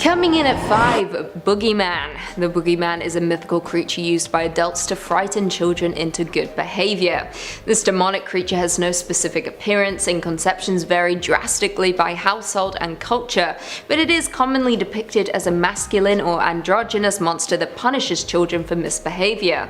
Coming in at 5, Boogeyman. The Boogeyman is a mythical creature used by adults to frighten children into good behavior. This demonic creature has no specific appearance, and conceptions vary drastically by household and culture, but it is commonly depicted as a masculine or androgynous monster that punishes children for misbehavior.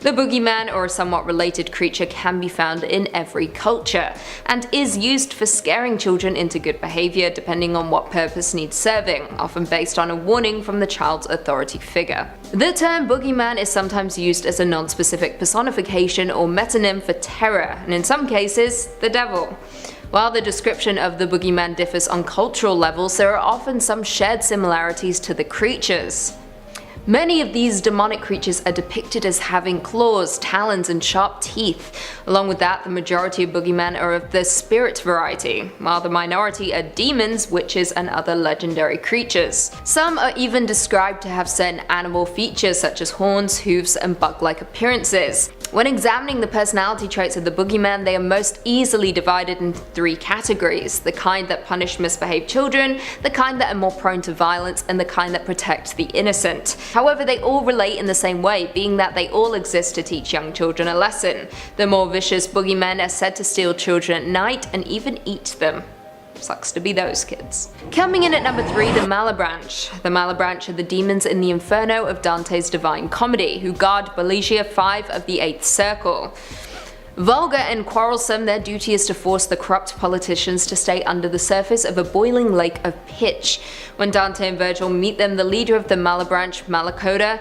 The Boogeyman, or a somewhat related creature, can be found in every culture, and is used for scaring children into good behavior depending on what purpose needs serving, often based on a warning from the child's authority figure. The term Boogeyman is sometimes used as a non-specific personification or metonym for terror, and in some cases, the devil. While the description of the Boogeyman differs on cultural levels, there are often some shared similarities to the creatures. Many of these demonic creatures are depicted as having claws, talons, and sharp teeth. Along with that, the majority of Boogeyman are of the spirit variety, while the minority are demons, witches, and other legendary creatures. Some are even described to have certain animal features such as horns, hooves, and bug-like appearances. When examining the personality traits of the Boogeyman, they are most easily divided into 3 categories: the kind that punish misbehaved children, the kind that are more prone to violence, and the kind that protect the innocent. However, they all relate in the same way, being that they all exist to teach young children a lesson. The more vicious Boogeymen are said to steal children at night and even eat them. Sucks to be those kids. Coming in at number 3, the Malabranch. The Malabranch are the demons in the Inferno of Dante's Divine Comedy, who guard Belicia 5 of the 8th Circle. Vulgar and quarrelsome, their duty is to force the corrupt politicians to stay under the surface of a boiling lake of pitch. When Dante and Virgil meet them, the leader of the Malabranch, Malacoda,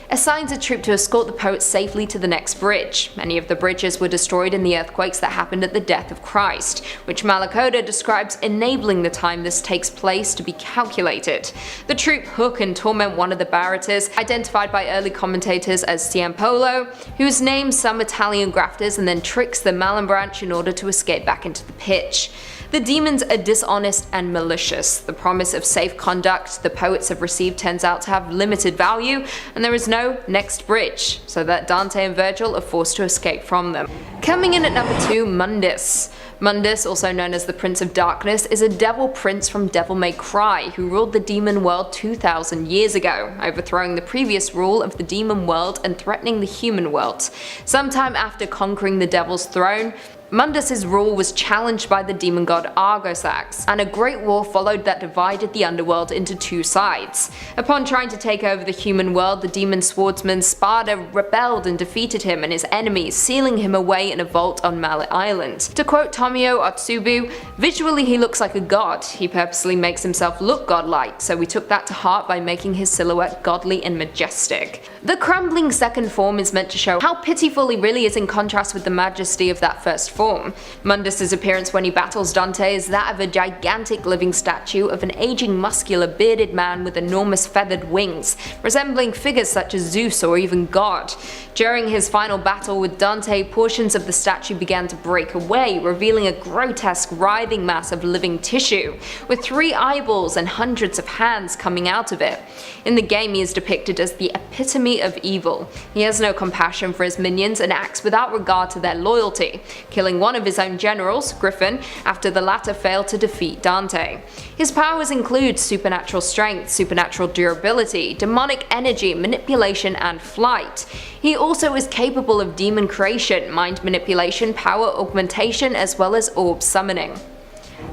assigns a troop to escort the poets safely to the next bridge. Many of the bridges were destroyed in the earthquakes that happened at the death of Christ, which Malacoda describes enabling the time this takes place to be calculated. The troop hook and torment one of the Barrettas, identified by early commentators as Ciampolo, whose names some Italian grafters, and then tricks the Malabranch in order to escape back into the pitch. The demons are dishonest and malicious. The promise of safe conduct the poets have received turns out to have limited value, and there is no next bridge, so that Dante and Virgil are forced to escape from them. Coming in at number 2, Mundis. Mundis, also known as the Prince of Darkness, is a devil prince from Devil May Cry who ruled the demon world 2,000 years ago, overthrowing the previous rule of the demon world and threatening the human world. Sometime after conquering the devil's throne, Mundus' rule was challenged by the demon god Argosax, and a great war followed that divided the underworld into 2 sides. Upon trying to take over the human world, the demon swordsman Sparda rebelled and defeated him and his enemies, sealing him away in a vault on Mallet Island. To quote Tomio Otsubu, "Visually he looks like a god. He purposely makes himself look godlike, so we took that to heart by making his silhouette godly and majestic." The crumbling second form is meant to show how pitiful he really is in contrast with the majesty of that first form. Mundus' appearance when he battles Dante is that of a gigantic living statue of an aging muscular bearded man with enormous feathered wings, resembling figures such as Zeus or even God. During his final battle with Dante, portions of the statue began to break away, revealing a grotesque writhing mass of living tissue, with 3 eyeballs and hundreds of hands coming out of it. In the game, he is depicted as the epitome of evil. He has no compassion for his minions and acts without regard to their loyalty, killing one of his own generals, Griffin, after the latter failed to defeat Dante. His powers include supernatural strength, supernatural durability, demonic energy, manipulation, and flight. He also is capable of demon creation, mind manipulation, power augmentation, as well as orb summoning.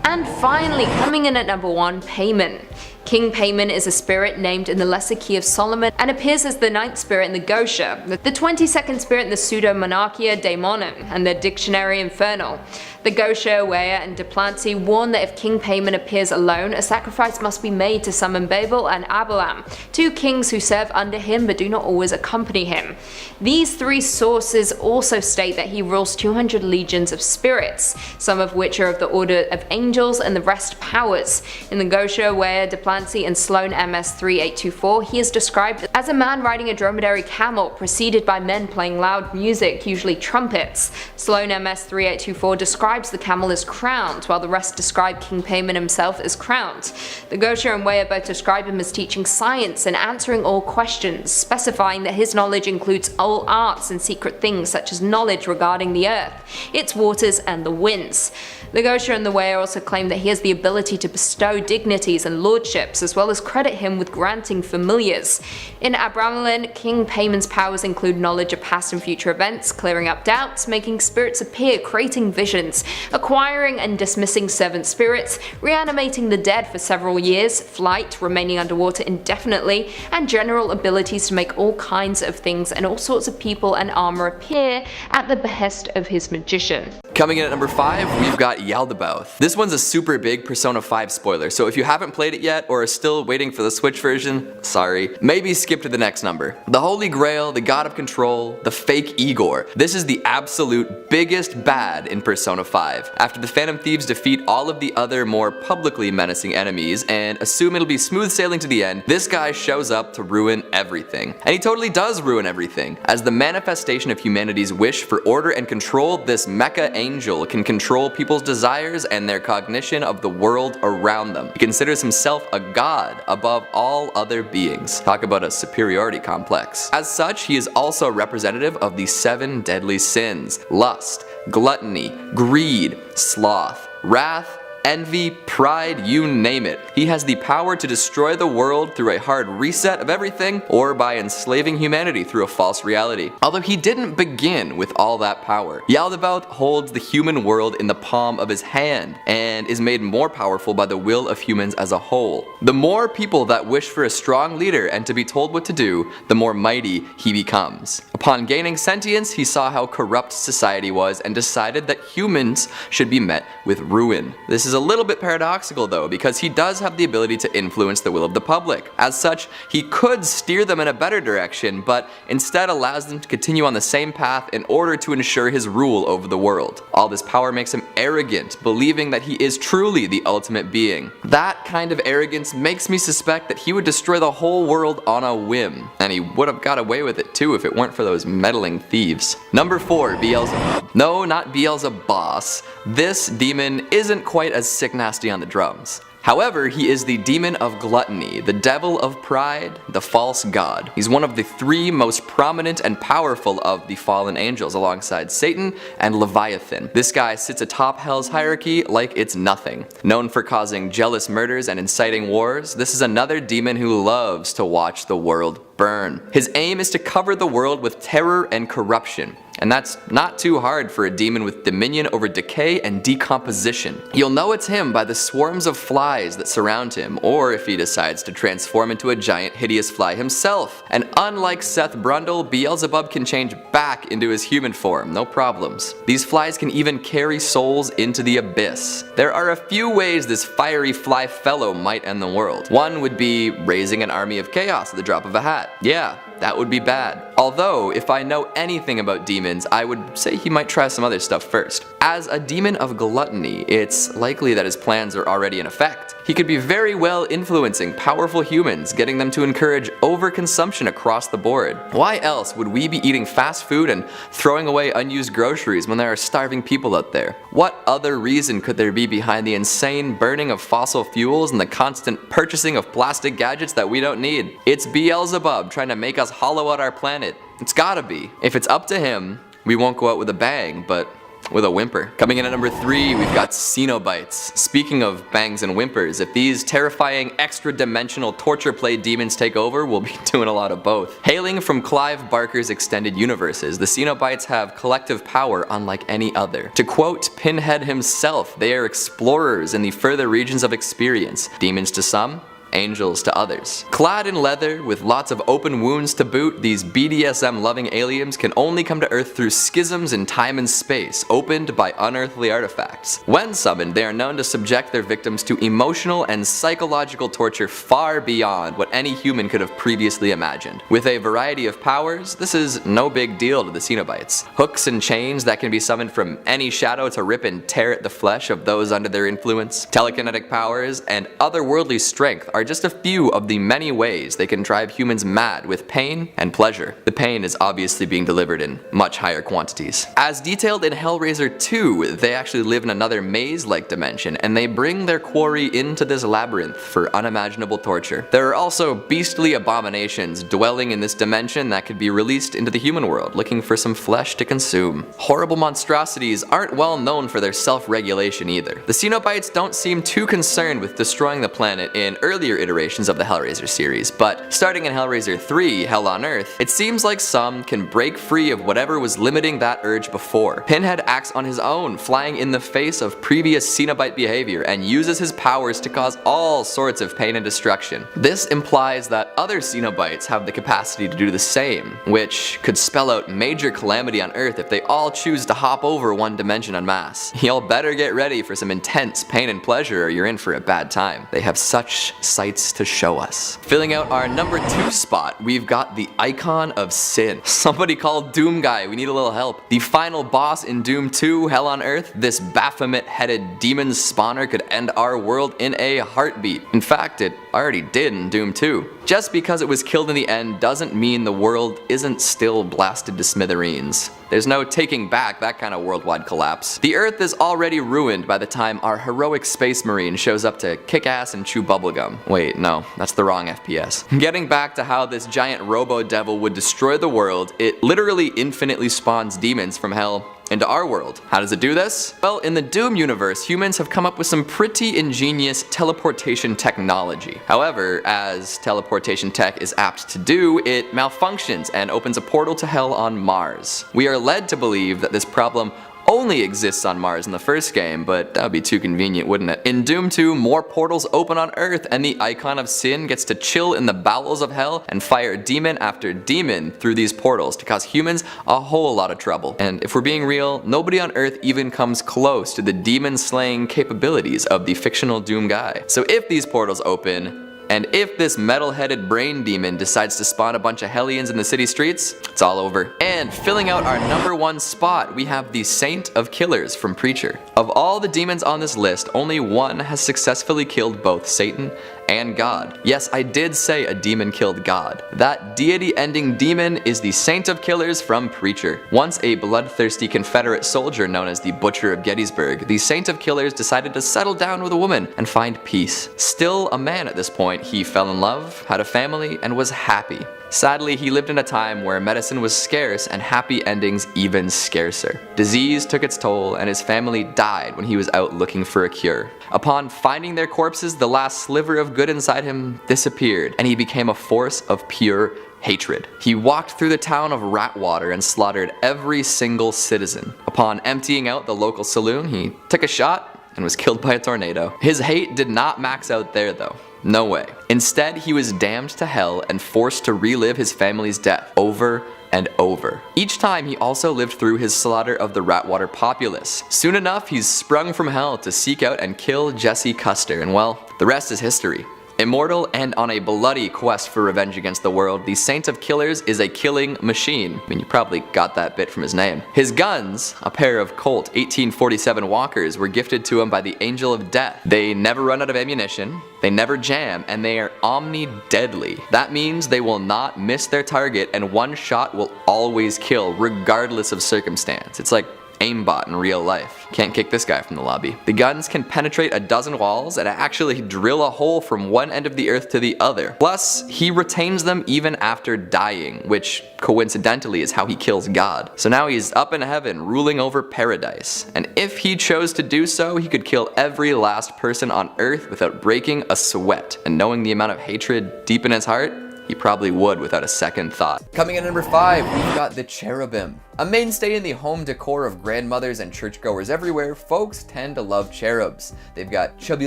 And finally, coming in at number 1, Payman. King Payman is a spirit named in the Lesser Key of Solomon and appears as the 9th spirit in the Gosha, the 22nd spirit in the Pseudo-Monarchia Daemonim, and the Dictionary Infernal. The Gosha, Wea, and Duplanty warn that if King Payman appears alone, a sacrifice must be made to summon Babel and Abalam, 2 kings who serve under him but do not always accompany him. These 3 sources also state that he rules 200 legions of spirits, some of which are of the order of angels and the rest powers. In the Gosha, Wea, Duplanty, and Sloan MS-3824, he is described as a man riding a dromedary camel, preceded by men playing loud music, usually trumpets. Sloan MS-3824 describes describes the camel as crowned, while the rest describe King Payman himself as crowned. The Gosha and Weya both describe him as teaching science and answering all questions, specifying that his knowledge includes all arts and secret things such as knowledge regarding the earth, its waters, and the winds. The Gosha and the Weya also claim that he has the ability to bestow dignities and lordships, as well as credit him with granting familiars. In Abramelin, King Payman's powers include knowledge of past and future events, clearing up doubts, making spirits appear, creating visions, acquiring and dismissing servant spirits, reanimating the dead for several years, flight, remaining underwater indefinitely, and general abilities to make all kinds of things and all sorts of people and armor appear at the behest of his magician. Coming in at number 5, we've got Yaldabaoth. This one's a super big Persona 5 spoiler, so if you haven't played it yet or are still waiting for the Switch version, sorry, maybe skip to the next number. The Holy Grail, the God of Control, the fake Igor. This is the absolute biggest bad in Persona 5. After the Phantom Thieves defeat all of the other more publicly menacing enemies and assume it'll be smooth sailing to the end, this guy shows up to ruin everything. And he totally does ruin everything. As the manifestation of humanity's wish for order and control, this mecha angel can control people's desires and their cognition of the world around them. He considers himself a god above all other beings. Talk about a superiority complex. As such, he is also representative of the 7 deadly sins: lust, gluttony, greed, sloth, wrath, envy, pride, you name it. He has the power to destroy the world through a hard reset of everything, or by enslaving humanity through a false reality. Although he didn't begin with all that power. Yaldabaoth holds the human world in the palm of his hand, and is made more powerful by the will of humans as a whole. The more people that wish for a strong leader and to be told what to do, the more mighty he becomes. Upon gaining sentience, he saw how corrupt society was and decided that humans should be met with ruin. This is a little bit paradoxical though, because he does have the ability to influence the will of the public. As such, he could steer them in a better direction, but instead allows them to continue on the same path in order to ensure his rule over the world. All this power makes him arrogant, believing that he is truly the ultimate being. That kind of arrogance makes me suspect that he would destroy the whole world on a whim, and he would have got away with it too if it weren't for those meddling thieves. Number 4, Beelzebub. No, not Beelzebub. This demon isn't quite as sick nasty on the drums. However, he is the demon of gluttony, the devil of pride, the false god. He's one of the 3 most prominent and powerful of the fallen angels alongside Satan and Leviathan. This guy sits atop Hell's hierarchy like it's nothing. Known for causing jealous murders and inciting wars, this is another demon who loves to watch the world burn. His aim is to cover the world with terror and corruption. And that's not too hard for a demon with dominion over decay and decomposition. You'll know it's him by the swarms of flies that surround him, or if he decides to transform into a giant hideous fly himself. And unlike Seth Brundle, Beelzebub can change back into his human form, no problems. These flies can even carry souls into the abyss. There are a few ways this fiery fly fellow might end the world. One would be raising an army of chaos at the drop of a hat. Yeah, that would be bad. Although, if I know anything about demons, I would say he might try some other stuff first. As a demon of gluttony, it's likely that his plans are already in effect. He could be very well influencing powerful humans, getting them to encourage overconsumption across the board. Why else would we be eating fast food and throwing away unused groceries when there are starving people out there? What other reason could there be behind the insane burning of fossil fuels and the constant purchasing of plastic gadgets that we don't need? It's Beelzebub trying to make us hollow out our planet. It's gotta be. If it's up to him, we won't go out with a bang, but with a whimper. Coming in at number 3, we've got Cenobites. Speaking of bangs and whimpers, if these terrifying extra-dimensional torture play demons take over, we'll be doing a lot of both. Hailing from Clive Barker's extended universes, the Cenobites have collective power unlike any other. To quote Pinhead himself, they are explorers in the further regions of experience. Demons to some, angels to others. Clad in leather, with lots of open wounds to boot, these BDSM-loving aliens can only come to Earth through schisms in time and space, opened by unearthly artifacts. When summoned, they are known to subject their victims to emotional and psychological torture far beyond what any human could have previously imagined. With a variety of powers, this is no big deal to the Cenobites. Hooks and chains that can be summoned from any shadow to rip and tear at the flesh of those under their influence, telekinetic powers, and otherworldly strength are are just a few of the many ways they can drive humans mad with pain and pleasure. The pain is obviously being delivered in much higher quantities. As detailed in Hellraiser 2, they actually live in another maze-like dimension, and they bring their quarry into this labyrinth for unimaginable torture. There are also beastly abominations dwelling in this dimension that could be released into the human world, looking for some flesh to consume. Horrible monstrosities aren't well known for their self-regulation either. The Cenobites don't seem too concerned with destroying the planet in earlier iterations of the Hellraiser series, but starting in Hellraiser 3, Hell on Earth, it seems like some can break free of whatever was limiting that urge before. Pinhead acts on his own, flying in the face of previous Cenobite behavior, and uses his powers to cause all sorts of pain and destruction. This implies that other Cenobites have the capacity to do the same, which could spell out major calamity on Earth if they all choose to hop over one dimension en masse. Y'all better get ready for some intense pain and pleasure or you're in for a bad time. They have such sights to show us. Filling out our number 2 spot, we've got the Icon of Sin. Somebody call Doom Guy, we need a little help. The final boss in Doom 2, Hell on Earth, this Baphomet-headed demon spawner could end our world in a heartbeat. In fact, it already did in Doom 2. Just because it was killed in the end doesn't mean the world isn't still blasted to smithereens. There's no taking back that kind of worldwide collapse. The Earth is already ruined by the time our heroic space marine shows up to kick ass and chew bubblegum. Wait, no, that's the wrong FPS. Getting back to how this giant robo-devil would destroy the world, it literally infinitely spawns demons from hell into our world. How does it do this? Well, in the Doom universe, humans have come up with some pretty ingenious teleportation technology. However, as teleportation tech is apt to do, it malfunctions and opens a portal to hell on Mars. We are led to believe that this problem only exists on Mars in the first game, but that would be too convenient, wouldn't it? In Doom 2, more portals open on Earth, and the Icon of Sin gets to chill in the bowels of hell and fire demon after demon through these portals to cause humans a whole lot of trouble. And if we're being real, nobody on Earth even comes close to the demon-slaying capabilities of the fictional Doom guy. So if these portals open, and if this metal-headed brain demon decides to spawn a bunch of Hellions in the city streets, it's all over. And filling out our number 1 spot, we have the Saint of Killers from Preacher. Of all the demons on this list, only one has successfully killed both Satan and God. Yes, I did say a demon killed God. That deity-ending demon is the Saint of Killers from Preacher. Once a bloodthirsty Confederate soldier known as the Butcher of Gettysburg, the Saint of Killers decided to settle down with a woman and find peace. Still a man at this point, he fell in love, had a family, and was happy. Sadly, he lived in a time where medicine was scarce and happy endings even scarcer. Disease took its toll, and his family died when he was out looking for a cure. Upon finding their corpses, the last sliver of good inside him disappeared, and he became a force of pure hatred. He walked through the town of Ratwater and slaughtered every single citizen. Upon emptying out the local saloon, he took a shot and was killed by a tornado. His hate did not max out there though. No way. Instead, he was damned to hell and forced to relive his family's death over and over. Each time, he also lived through his slaughter of the Ratwater populace. Soon enough, he's sprung from hell to seek out and kill Jesse Custer, and well, the rest is history. Immortal and on a bloody quest for revenge against the world, the Saint of Killers is a killing machine. I mean, you probably got that bit from his name. His guns, a pair of Colt 1847 Walkers, were gifted to him by the Angel of Death. They never run out of ammunition, they never jam, and they are omni-deadly. That means they will not miss their target, and one shot will always kill, regardless of circumstance. It's like aimbot in real life. Can't kick this guy from the lobby. The guns can penetrate a dozen walls and actually drill a hole from one end of the earth to the other. Plus, he retains them even after dying, which coincidentally is how he kills God. So now he's up in heaven ruling over paradise. And if he chose to do so, he could kill every last person on earth without breaking a sweat. And knowing the amount of hatred deep in his heart, he probably would without a second thought. Coming in at number 5, we've got the Cherubim. A mainstay in the home decor of grandmothers and churchgoers everywhere, folks tend to love cherubs. They've got chubby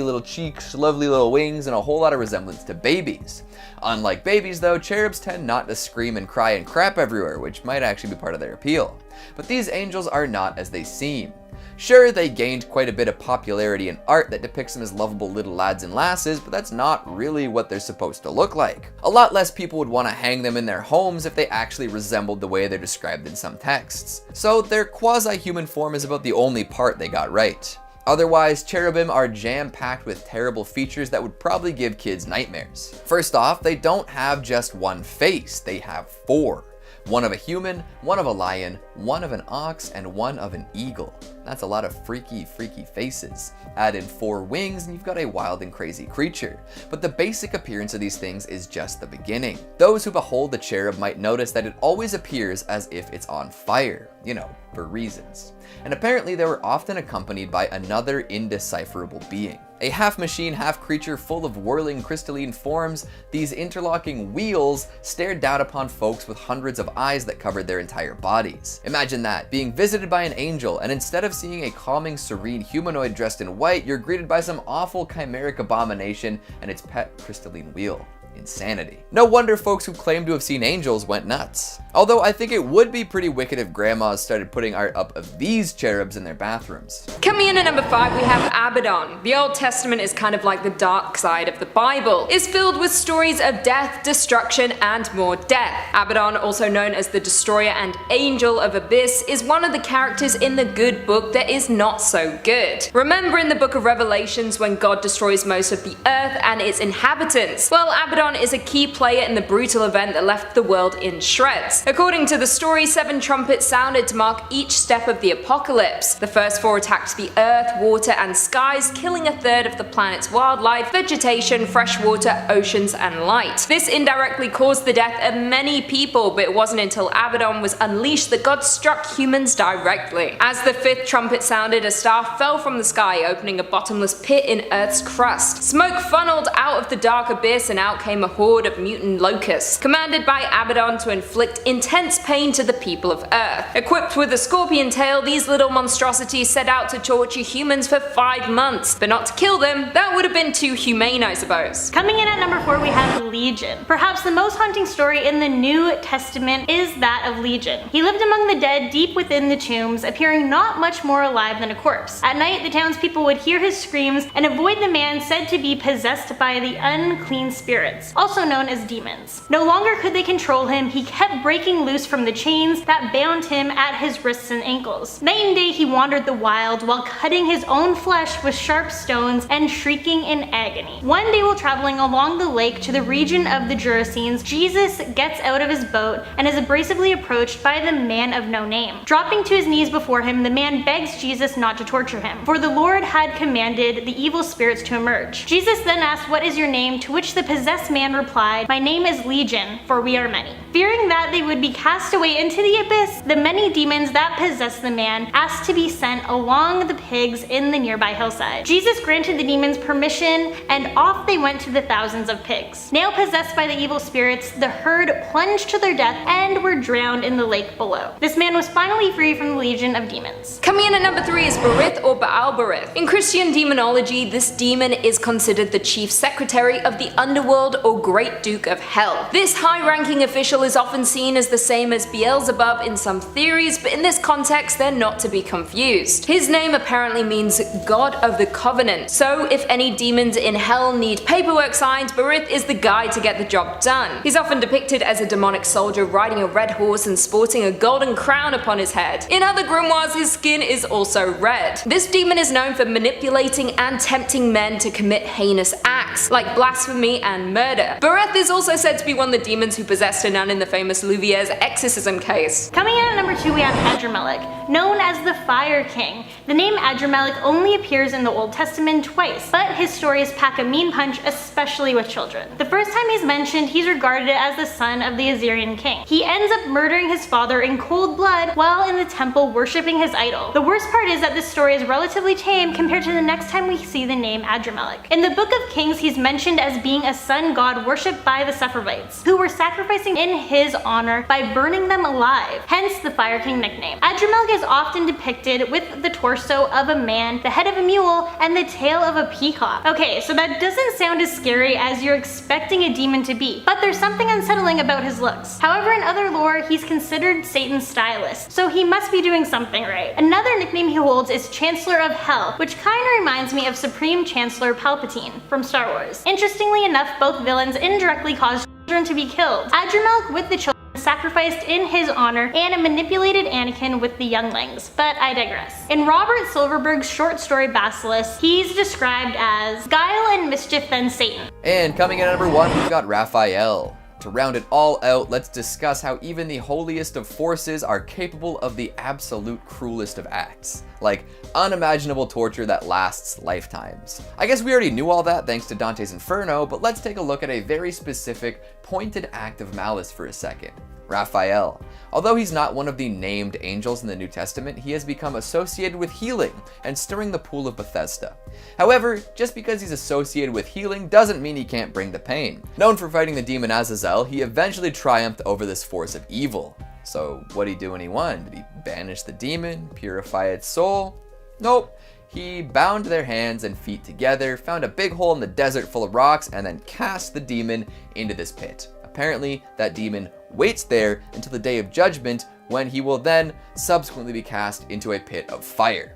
little cheeks, lovely little wings, and a whole lot of resemblance to babies. Unlike babies though, cherubs tend not to scream and cry and crap everywhere, which might actually be part of their appeal. But these angels are not as they seem. Sure, they gained quite a bit of popularity in art that depicts them as lovable little lads and lasses, but that's not really what they're supposed to look like. A lot less people would want to hang them in their homes if they actually resembled the way they're described in some texts. So their quasi-human form is about the only part they got right. Otherwise, cherubim are jam-packed with terrible features that would probably give kids nightmares. First off, they don't have just one face, they have 4. One of a human, one of a lion, one of an ox, and one of an eagle. That's a lot of freaky faces. Add in 4 wings and you've got a wild and crazy creature. But the basic appearance of these things is just the beginning. Those who behold the cherub might notice that it always appears as if it's on fire, you know, for reasons. And apparently they were often accompanied by another indecipherable being. A half machine, half creature full of whirling crystalline forms, these interlocking wheels stared down upon folks with hundreds of eyes that covered their entire bodies. Imagine that, being visited by an angel, and instead of seeing a calming, serene humanoid dressed in white, you're greeted by some awful chimeric abomination and its pet crystalline wheel. Insanity. No wonder folks who claim to have seen angels went nuts. Although I think it would be pretty wicked if grandmas started putting art up of these cherubs in their bathrooms. Coming in at number 5, we have Abdon. The Old Testament is kind of like the dark side of the Bible. It's filled with stories of death, destruction, and more death. Abdon, also known as the Destroyer and Angel of Abyss, is one of the characters in the good book that is not so good. Remember in the book of Revelations when God destroys most of the earth and its inhabitants? Well, Abdon is a key player in the brutal event that left the world in shreds. According to the story, 7 trumpets sounded to mark each step of the apocalypse. The first 4 attacked the earth, water, and skies, killing a third of the planet's wildlife, vegetation, fresh water, oceans, and light. This indirectly caused the death of many people, but it wasn't until Abdon was unleashed that God struck humans directly. As the 5th trumpet sounded, a star fell from the sky, opening a bottomless pit in Earth's crust. Smoke funneled out of the dark abyss, and out came a horde of mutant locusts, commanded by Abdon to inflict intense pain to the people of Earth. Equipped with a scorpion tail, these little monstrosities set out to torture humans for 5 months, but not to kill them. That would have been too humane, I suppose. Coming in at number 4, we have Legion. Perhaps the most haunting story in the New Testament is that of Legion. He lived among the dead deep within the tombs, appearing not much more alive than a corpse. At night, the townspeople would hear his screams and avoid the man said to be possessed by the unclean spirits, also known as demons. No longer could they control him, he kept breaking loose from the chains that bound him at his wrists and ankles. Night and day he wandered the wild while cutting his own flesh with sharp stones and shrieking in agony. One day while traveling along the lake to the region of the Gerasenes, Jesus gets out of his boat and is abrasively approached by the man of no name. Dropping to his knees before him, the man begs Jesus not to torture him, for the Lord had commanded the evil spirits to emerge. Jesus then asked, "What is your name?" to which the possessed man replied, "My name is Legion, for we are many." Fearing that they would be cast away into the abyss, the many demons that possessed the man asked to be sent along the pigs in the nearby hillside. Jesus granted the demons permission, and off they went to the thousands of pigs. Now possessed by the evil spirits, the herd plunged to their death and were drowned in the lake below. This man was finally free from the legion of demons. Coming in at number 3 is Berith or Baalberith. In Christian demonology, this demon is considered the chief secretary of the underworld or Great Duke of Hell. This high-ranking official is often seen as the same as Beelzebub in some theories, but in this context they're not to be confused. His name apparently means God of the Covenant, so if any demons in hell need paperwork signed, Berith is the guy to get the job done. He's often depicted as a demonic soldier riding a red horse and sporting a golden crown upon his head. In other grimoires, his skin is also red. This demon is known for manipulating and tempting men to commit heinous acts, like blasphemy and murder. Berith is also said to be one of the demons who possessed a nun in the famous Louviere's exorcism case. Coming in at number 2, we have Adrammelech, known as the Fire King. The name Adrammelech only appears in the Old Testament twice, but his stories pack a mean punch, especially with children. The first time he's mentioned, he's regarded as the son of the Assyrian king. He ends up murdering his father in cold blood while in the temple worshipping his idol. The worst part is that this story is relatively tame compared to the next time we see the name Adrammelech. In the Book of Kings, he's mentioned as being a sun god worshipped by the Sephardites, who were sacrificing in his honor by burning them alive, hence the Fire King nickname. Adrammelech is often depicted with the torso of a man, the head of a mule, and the tail of a peacock. Okay, so that doesn't sound as scary as you're expecting a demon to be, but there's something unsettling about his looks. However, in other lore, he's considered Satan's stylist, so he must be doing something right. Another nickname he holds is Chancellor of Hell, which kinda reminds me of Supreme Chancellor Palpatine from Star Wars. Interestingly enough, both villains indirectly cause children to be killed. Adrammelech with the children sacrificed in his honor and manipulated Anakin with the younglings, but I digress. In Robert Silverberg's short story Basilisk, he's described as guile and mischief than Satan. And coming in at number 1, we've got Raphael. To round it all out, let's discuss how even the holiest of forces are capable of the absolute cruelest of acts. Like, unimaginable torture that lasts lifetimes. I guess we already knew all that thanks to Dante's Inferno, but let's take a look at a very specific, pointed act of malice for a second. Raphael. Although he's not one of the named angels in the New Testament, he has become associated with healing and stirring the pool of Bethesda. However, just because he's associated with healing doesn't mean he can't bring the pain. Known for fighting the demon Azazel, he eventually triumphed over this force of evil. So what'd he do when he won? Did he banish the demon, purify its soul? Nope. He bound their hands and feet together, found a big hole in the desert full of rocks, and then cast the demon into this pit. Apparently, that demon waits there until the day of judgment, when he will then subsequently be cast into a pit of fire.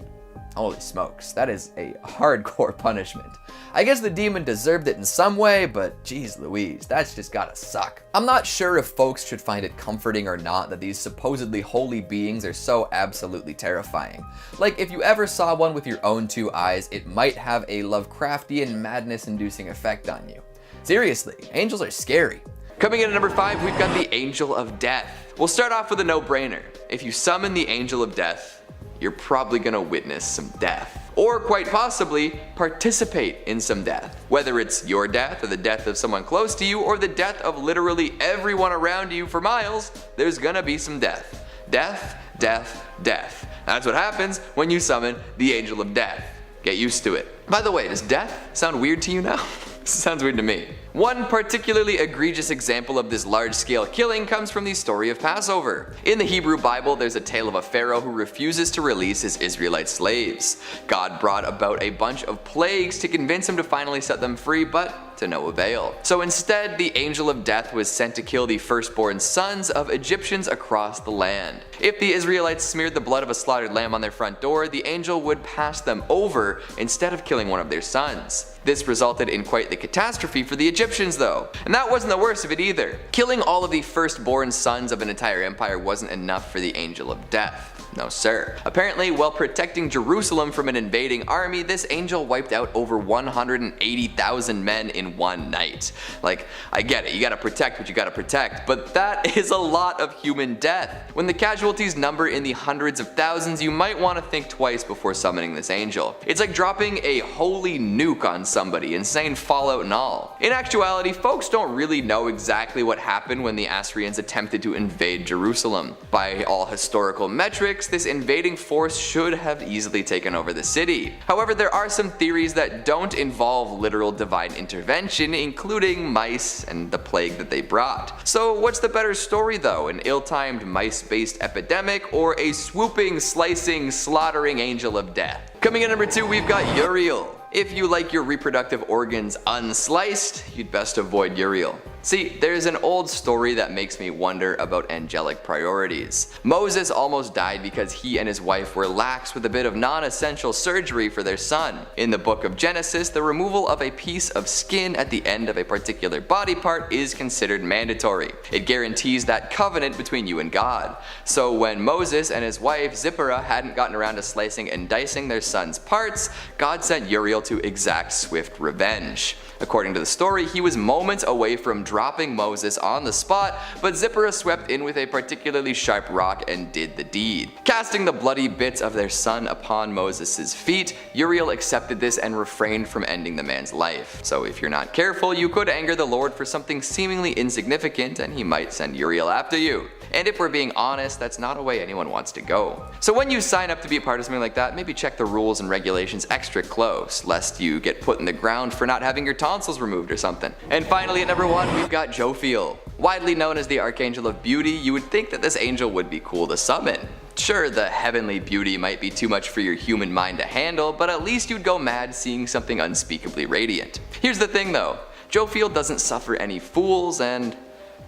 Holy smokes, that is a hardcore punishment. I guess the demon deserved it in some way, but geez Louise, that's just gotta suck. I'm not sure if folks should find it comforting or not that these supposedly holy beings are so absolutely terrifying. Like, if you ever saw one with your own 2 eyes, it might have a Lovecraftian madness-inducing effect on you. Seriously, angels are scary. Coming in at number 5, we've got the Angel of Death. We'll start off with a no-brainer. If you summon the Angel of Death, you're probably gonna witness some death. Or quite possibly, participate in some death. Whether it's your death or the death of someone close to you or the death of literally everyone around you for miles, there's gonna be some death. Death, death, death. That's what happens when you summon the Angel of Death. Get used to it. By the way, does death sound weird to you now? Sounds weird to me. One particularly egregious example of this large-scale killing comes from the story of Passover. In the Hebrew Bible, there's a tale of a pharaoh who refuses to release his Israelite slaves. God brought about a bunch of plagues to convince him to finally set them free, but to no avail. So instead, the Angel of Death was sent to kill the firstborn sons of Egyptians across the land. If the Israelites smeared the blood of a slaughtered lamb on their front door, the angel would pass them over instead of killing one of their sons. This resulted in quite the catastrophe for the Egyptians though. And that wasn't the worst of it either. Killing all of the firstborn sons of an entire empire wasn't enough for the Angel of Death. No sir. Apparently, while protecting Jerusalem from an invading army, this angel wiped out over 180,000 men in one night. Like, I get it, you gotta protect what you gotta protect, but that is a lot of human death. When the casualties number in the hundreds of thousands, you might want to think twice before summoning this angel. It's like dropping a holy nuke on somebody, insane fallout and all. In actuality, folks don't really know exactly what happened when the Assyrians attempted to invade Jerusalem. By all historical metrics, this invading force should have easily taken over the city. However, there are some theories that don't involve literal divine intervention, including mice and the plague that they brought. So what's the better story though, an ill-timed mice-based epidemic or a swooping, slicing, slaughtering angel of death? Coming in at number 2, we've got Uriel. If you like your reproductive organs unsliced, you'd best avoid Uriel. See, there's an old story that makes me wonder about angelic priorities. Moses almost died because he and his wife were lax with a bit of non-essential surgery for their son. In the book of Genesis, the removal of a piece of skin at the end of a particular body part is considered mandatory. It guarantees that covenant between you and God. So when Moses and his wife Zipporah hadn't gotten around to slicing and dicing their son's parts, God sent Uriel to exact swift revenge. According to the story, he was moments away from dropping Moses on the spot, but Zipporah swept in with a particularly sharp rock and did the deed. Casting the bloody bits of their son upon Moses' feet, Uriel accepted this and refrained from ending the man's life. So if you're not careful, you could anger the Lord for something seemingly insignificant and he might send Uriel after you. And if we're being honest, that's not a way anyone wants to go. So when you sign up to be a part of something like that, maybe check the rules and regulations extra close, lest you get put in the ground for not having your tonsils removed or something. And finally at number 1, we've got Jophiel. Widely known as the Archangel of Beauty, you would think that this angel would be cool to summon. Sure, the heavenly beauty might be too much for your human mind to handle, but at least you'd go mad seeing something unspeakably radiant. Here's the thing though, Jophiel doesn't suffer any fools, and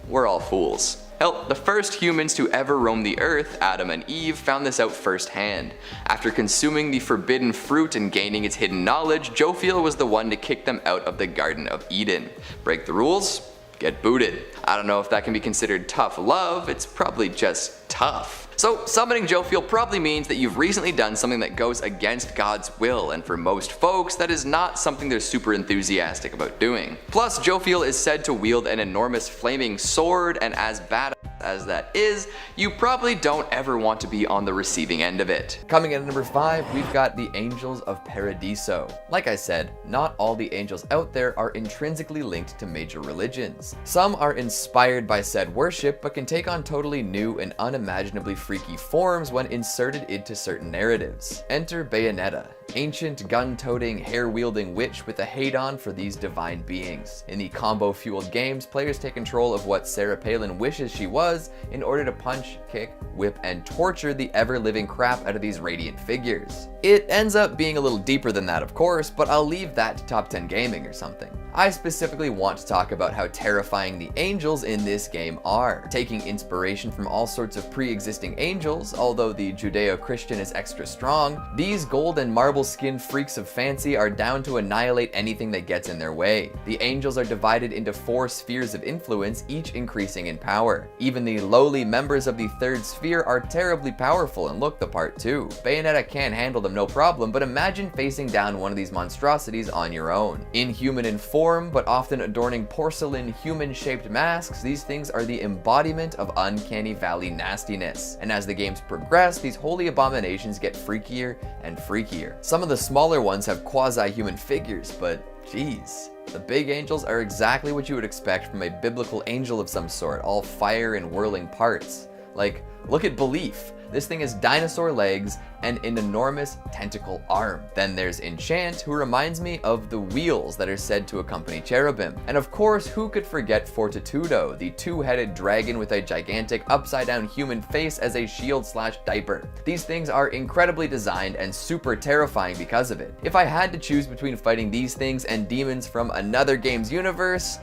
we're all fools. Hell, the first humans to ever roam the earth, Adam and Eve, found this out firsthand. After consuming the forbidden fruit and gaining its hidden knowledge, Jophiel was the one to kick them out of the Garden of Eden. Break the rules? get booted. I don't know if that can be considered tough love, it's probably just tough. So summoning Jophiel probably means that you've recently done something that goes against God's will, and for most folks that is not something they're super enthusiastic about doing. Plus Jophiel is said to wield an enormous flaming sword, and as bad as that is, you probably don't ever want to be on the receiving end of it. Coming in at number 5, we've got the Angels of Paradiso. Like I said, not all the angels out there are intrinsically linked to major religions. Some are inspired by said worship, but can take on totally new and unimaginably freaky forms when inserted into certain narratives. Enter Bayonetta, ancient gun-toting, hair-wielding witch with a hate-on for these divine beings. In the combo-fueled games, players take control of what Sarah Palin wishes she was in order to punch, kick, whip, and torture the ever-living crap out of these radiant figures. It ends up being a little deeper than that, of course, but I'll leave that to Top 10 Gaming or something. I specifically want to talk about how terrifying the angels in this game are. Taking inspiration from all sorts of pre-existing angels, although the Judeo-Christian is extra strong, these gold and marble-skinned freaks of fancy are down to annihilate anything that gets in their way. The angels are divided into 4 spheres of influence, each increasing in power. Even the lowly members of the 3rd sphere are terribly powerful and look the part too. Bayonetta can handle them no problem, but imagine facing down one of these monstrosities on your own. Inhuman in form, but often adorning porcelain human-shaped masks, these things are the embodiment of uncanny valley nastiness. And as the games progress, these holy abominations get freakier and freakier. Some of the smaller ones have quasi-human figures, but geez. The big angels are exactly what you would expect from a biblical angel of some sort, all fire and whirling parts. Like, look at Belief. This thing has dinosaur legs and an enormous tentacle arm. Then there's Enchant, who reminds me of the wheels that are said to accompany cherubim. And of course, who could forget Fortitudo, the 2-headed dragon with a gigantic upside-down human face as a shield/diaper. These things are incredibly designed and super terrifying because of it. If I had to choose between fighting these things and demons from another game's universe,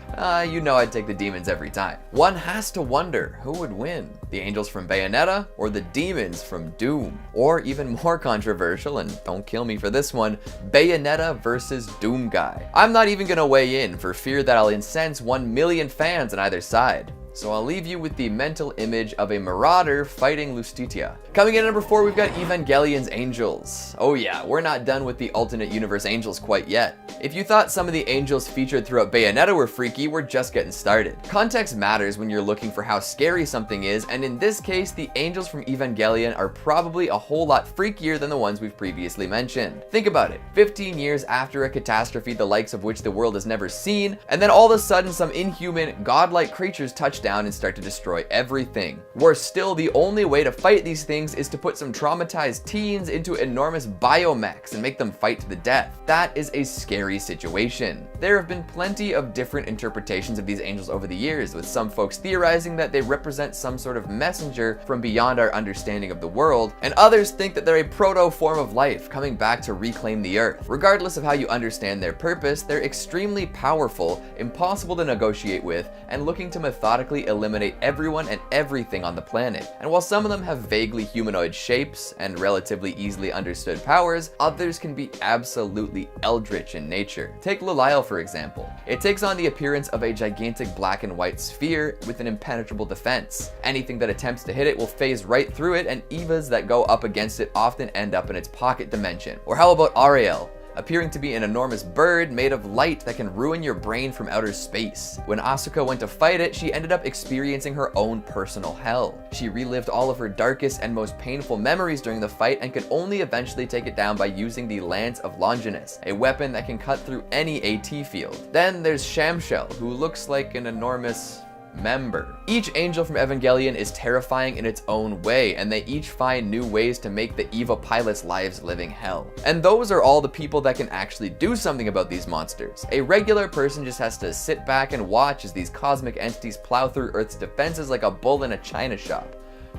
you know I'd take the demons every time. One has to wonder, who would win? The angels from Bayonetta or the demons from Doom? Or even more controversial, and don't kill me for this one, Bayonetta versus Doom Guy. I'm not even gonna weigh in for fear that I'll incense 1 million fans on either side. So I'll leave you with the mental image of a marauder fighting Lustitia. Coming in at number 4, we've got Evangelion's Angels. Oh yeah, we're not done with the alternate universe angels quite yet. If you thought some of the angels featured throughout Bayonetta were freaky, we're just getting started. Context matters when you're looking for how scary something is, and in this case, the angels from Evangelion are probably a whole lot freakier than the ones we've previously mentioned. Think about it, 15 years after a catastrophe the likes of which the world has never seen, and then all of a sudden some inhuman, godlike creatures touch down and start to destroy everything. Worse still, the only way to fight these things is to put some traumatized teens into enormous biomechs and make them fight to the death. That is a scary situation. There have been plenty of different interpretations of these angels over the years, with some folks theorizing that they represent some sort of messenger from beyond our understanding of the world, and others think that they're a proto-form of life coming back to reclaim the earth. Regardless of how you understand their purpose, they're extremely powerful, impossible to negotiate with, and looking to methodically eliminate everyone and everything on the planet. And while some of them have vaguely humanoid shapes and relatively easily understood powers, others can be absolutely eldritch in nature. Take Lila for example. It takes on the appearance of a gigantic black and white sphere with an impenetrable defense. Anything that attempts to hit it will phase right through it, and Evas that go up against it often end up in its pocket dimension. Or how about Uriel? Appearing to be an enormous bird made of light that can ruin your brain from outer space. When Asuka went to fight it, she ended up experiencing her own personal hell. She relived all of her darkest and most painful memories during the fight and could only eventually take it down by using the Lance of Longinus, a weapon that can cut through any AT field. Then there's Shamshell, who looks like an enormous member. Each angel from Evangelion is terrifying in its own way, and they each find new ways to make the EVA pilots' lives living hell. And those are all the people that can actually do something about these monsters. A regular person just has to sit back and watch as these cosmic entities plow through Earth's defenses like a bull in a china shop.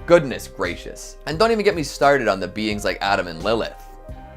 Goodness gracious. And don't even get me started on the beings like Adam and Lilith.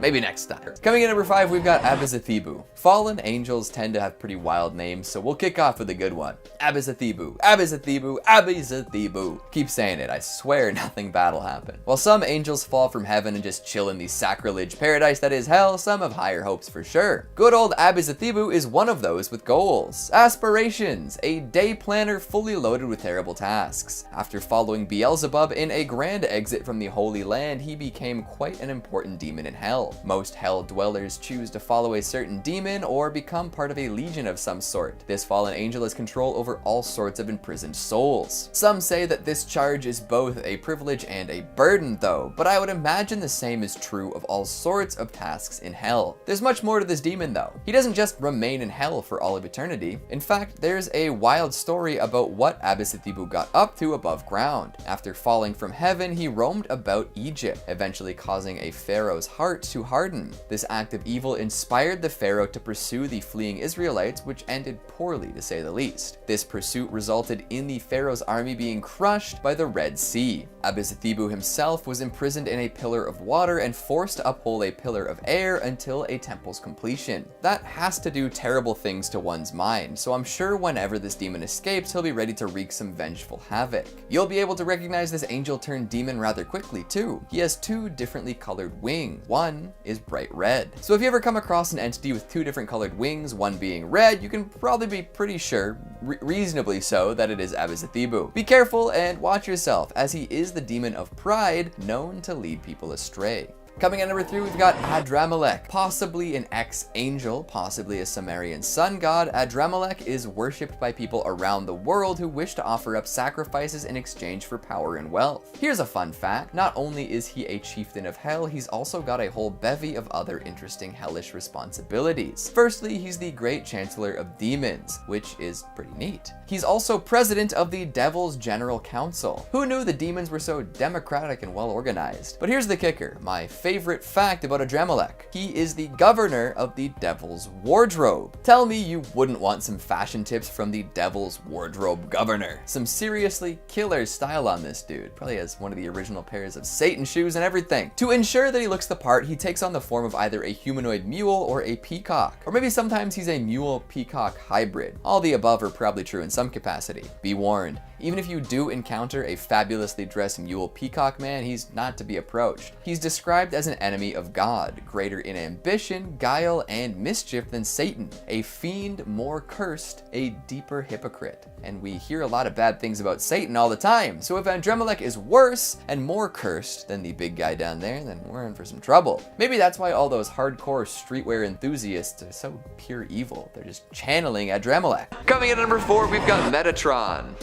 maybe next time. Coming in number 5, we've got Abizathibu. Fallen angels tend to have pretty wild names, so we'll kick off with a good one. Abizathibu, Abizathibu, Abizathibu. Keep saying it, I swear nothing bad will happen. While some angels fall from heaven and just chill in the sacrilege paradise that is hell, some have higher hopes for sure. Good old Abizathibu is one of those with goals, aspirations, a day planner fully loaded with terrible tasks. After following Beelzebub in a grand exit from the Holy Land, he became quite an important demon in hell. Most hell dwellers choose to follow a certain demon or become part of a legion of some sort. This fallen angel has control over all sorts of imprisoned souls. Some say that this charge is both a privilege and a burden though, but I would imagine the same is true of all sorts of tasks in hell. There's much more to this demon though. He doesn't just remain in hell for all of eternity. In fact, there's a wild story about what Abizathibu got up to above ground. After falling from heaven, he roamed about Egypt, eventually causing a pharaoh's heart to harden. This act of evil inspired the pharaoh to pursue the fleeing Israelites, which ended poorly to say the least. This pursuit resulted in the pharaoh's army being crushed by the Red Sea. Abizathibu himself was imprisoned in a pillar of water and forced to uphold a pillar of air until a temple's completion. That has to do terrible things to one's mind, so I'm sure whenever this demon escapes, he'll be ready to wreak some vengeful havoc. You'll be able to recognize this angel turned demon rather quickly too. He has 2 differently colored wings. One is bright red. So if you ever come across an entity with 2 different colored wings, one being red, you can probably be pretty sure, reasonably so, that it is Abizathibu. Be careful and watch yourself, as he is the demon of pride, known to lead people astray. Coming at number 3, we've got Adramelech, possibly an ex-angel, possibly a Sumerian sun god. Adramelech is worshipped by people around the world who wish to offer up sacrifices in exchange for power and wealth. Here's a fun fact, not only is he a chieftain of hell, he's also got a whole bevy of other interesting hellish responsibilities. Firstly, he's the Great Chancellor of Demons, which is pretty neat. He's also president of the Devil's General Council. Who knew the demons were so democratic and well organized? But here's the kicker, my favorite fact about Adramelech. He is the governor of the Devil's Wardrobe. Tell me you wouldn't want some fashion tips from the Devil's Wardrobe governor. Some seriously killer style on this dude. Probably has one of the original pairs of Satan shoes and everything. To ensure that he looks the part, he takes on the form of either a humanoid mule or a peacock. Or maybe sometimes he's a mule-peacock hybrid. All the above are probably true in some capacity. Be warned, even if you do encounter a fabulously dressed mule peacock man, he's not to be approached. He's described as an enemy of God, greater in ambition, guile, and mischief than Satan, a fiend more cursed, a deeper hypocrite. And we hear a lot of bad things about Satan all the time, so if Adramelech is worse and more cursed than the big guy down there, then we're in for some trouble. Maybe that's why all those hardcore streetwear enthusiasts are so pure evil. They're just channeling Adramelech. Coming in at number 4, we've got Metatron.